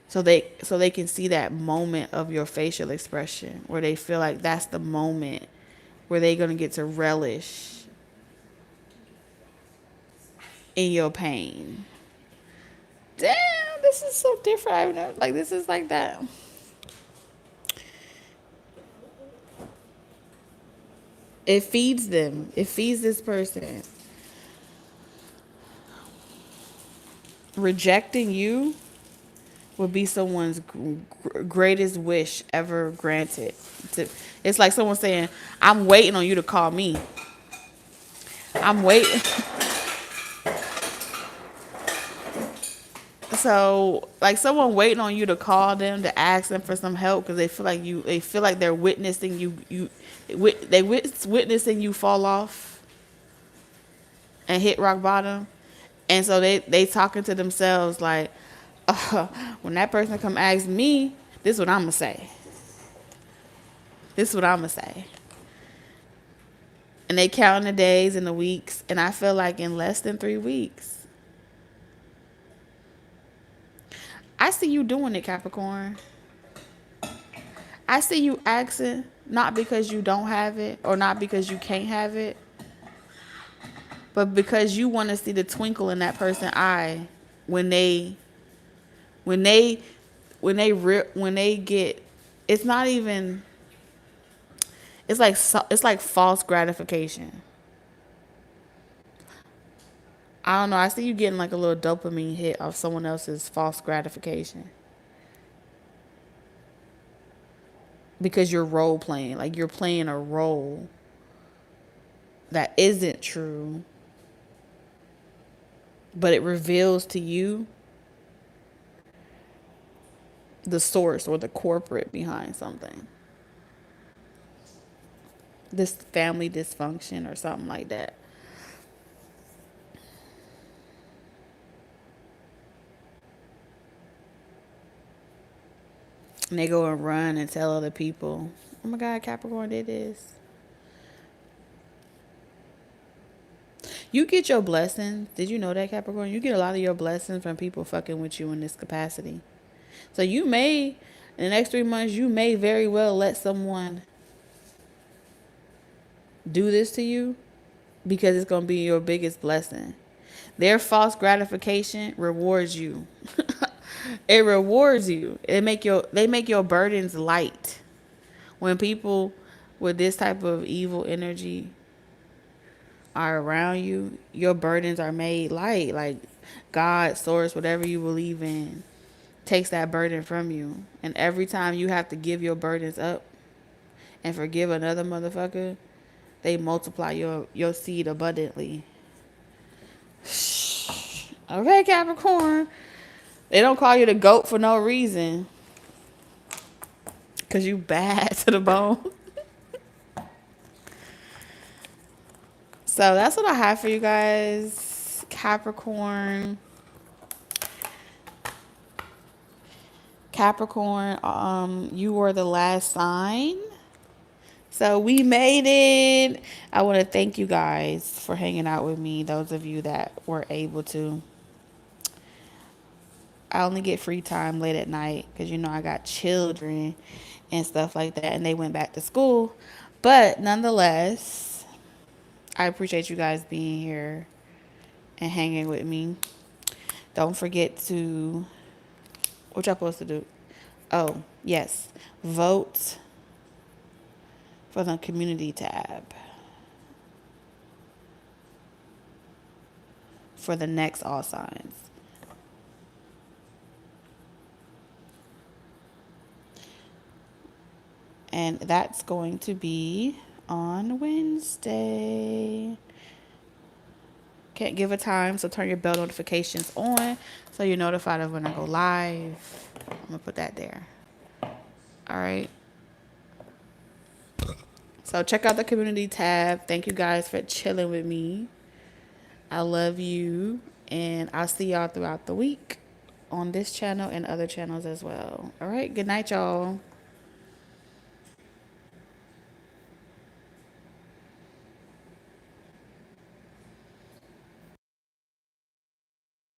[SPEAKER 1] So they can see that moment of your facial expression where they feel like that's the moment where they're going to get to relish in your pain. Damn, this is so different. I've never, like, this is like that. It feeds them. It feeds this person. Rejecting you would be someone's greatest wish ever granted. It's like someone saying, I'm waiting on you to call me. I'm waiting. So, like, someone waiting on you to call them to ask them for some help because they feel like they're witnessing witnessing you fall off and hit rock bottom. And so they talking to themselves like, when that person come ask me, this is what I'm gonna say. This is what I'm gonna say. And they counting the days and the weeks, and I feel like in less than 3 weeks, I see you doing it, Capricorn. I see you asking, not because you don't have it or not because you can't have it, but because you want to see the twinkle in that person's eye when they get, it's not even, it's like false gratification. I don't know. I see you getting like a little dopamine hit of someone else's false gratification. Because you're role playing. Like, you're playing a role that isn't true. But it reveals to you the source or the corporate behind something. This family dysfunction or something like that. And they go and run and tell other people, oh my God, Capricorn did this. You get your blessings. Did you know that, Capricorn? You get a lot of your blessings from people fucking with you in this capacity. So you may, in the next 3 months, you may very well let someone do this to you because it's going to be your biggest blessing. Their false gratification rewards you. It rewards you. They make your burdens light. When people with this type of evil energy are around you, your burdens are made light. Like God, source, whatever you believe in, takes that burden from you. And every time you have to give your burdens up and forgive another motherfucker, they multiply your seed abundantly. Okay, Capricorn. They don't call you the goat for no reason. Because you bad to the bone. So that's what I have for you guys. Capricorn. You were the last sign. So we made it. I want to thank you guys for hanging out with me. Those of you that were able to. I only get free time late at night because, I got children and stuff like that. And they went back to school. But nonetheless, I appreciate you guys being here and hanging with me. Don't forget to, what y'all supposed to do? Oh, yes. Vote for the community tab for the next All Signs. And that's going to be on Wednesday. Can't give a time, so turn your bell notifications on so you're notified of when I go live. I'm going to put that there. All right. So check out the community tab. Thank you guys for chilling with me. I love you. And I'll see y'all throughout the week on this channel and other channels as well. All right. Good night, y'all.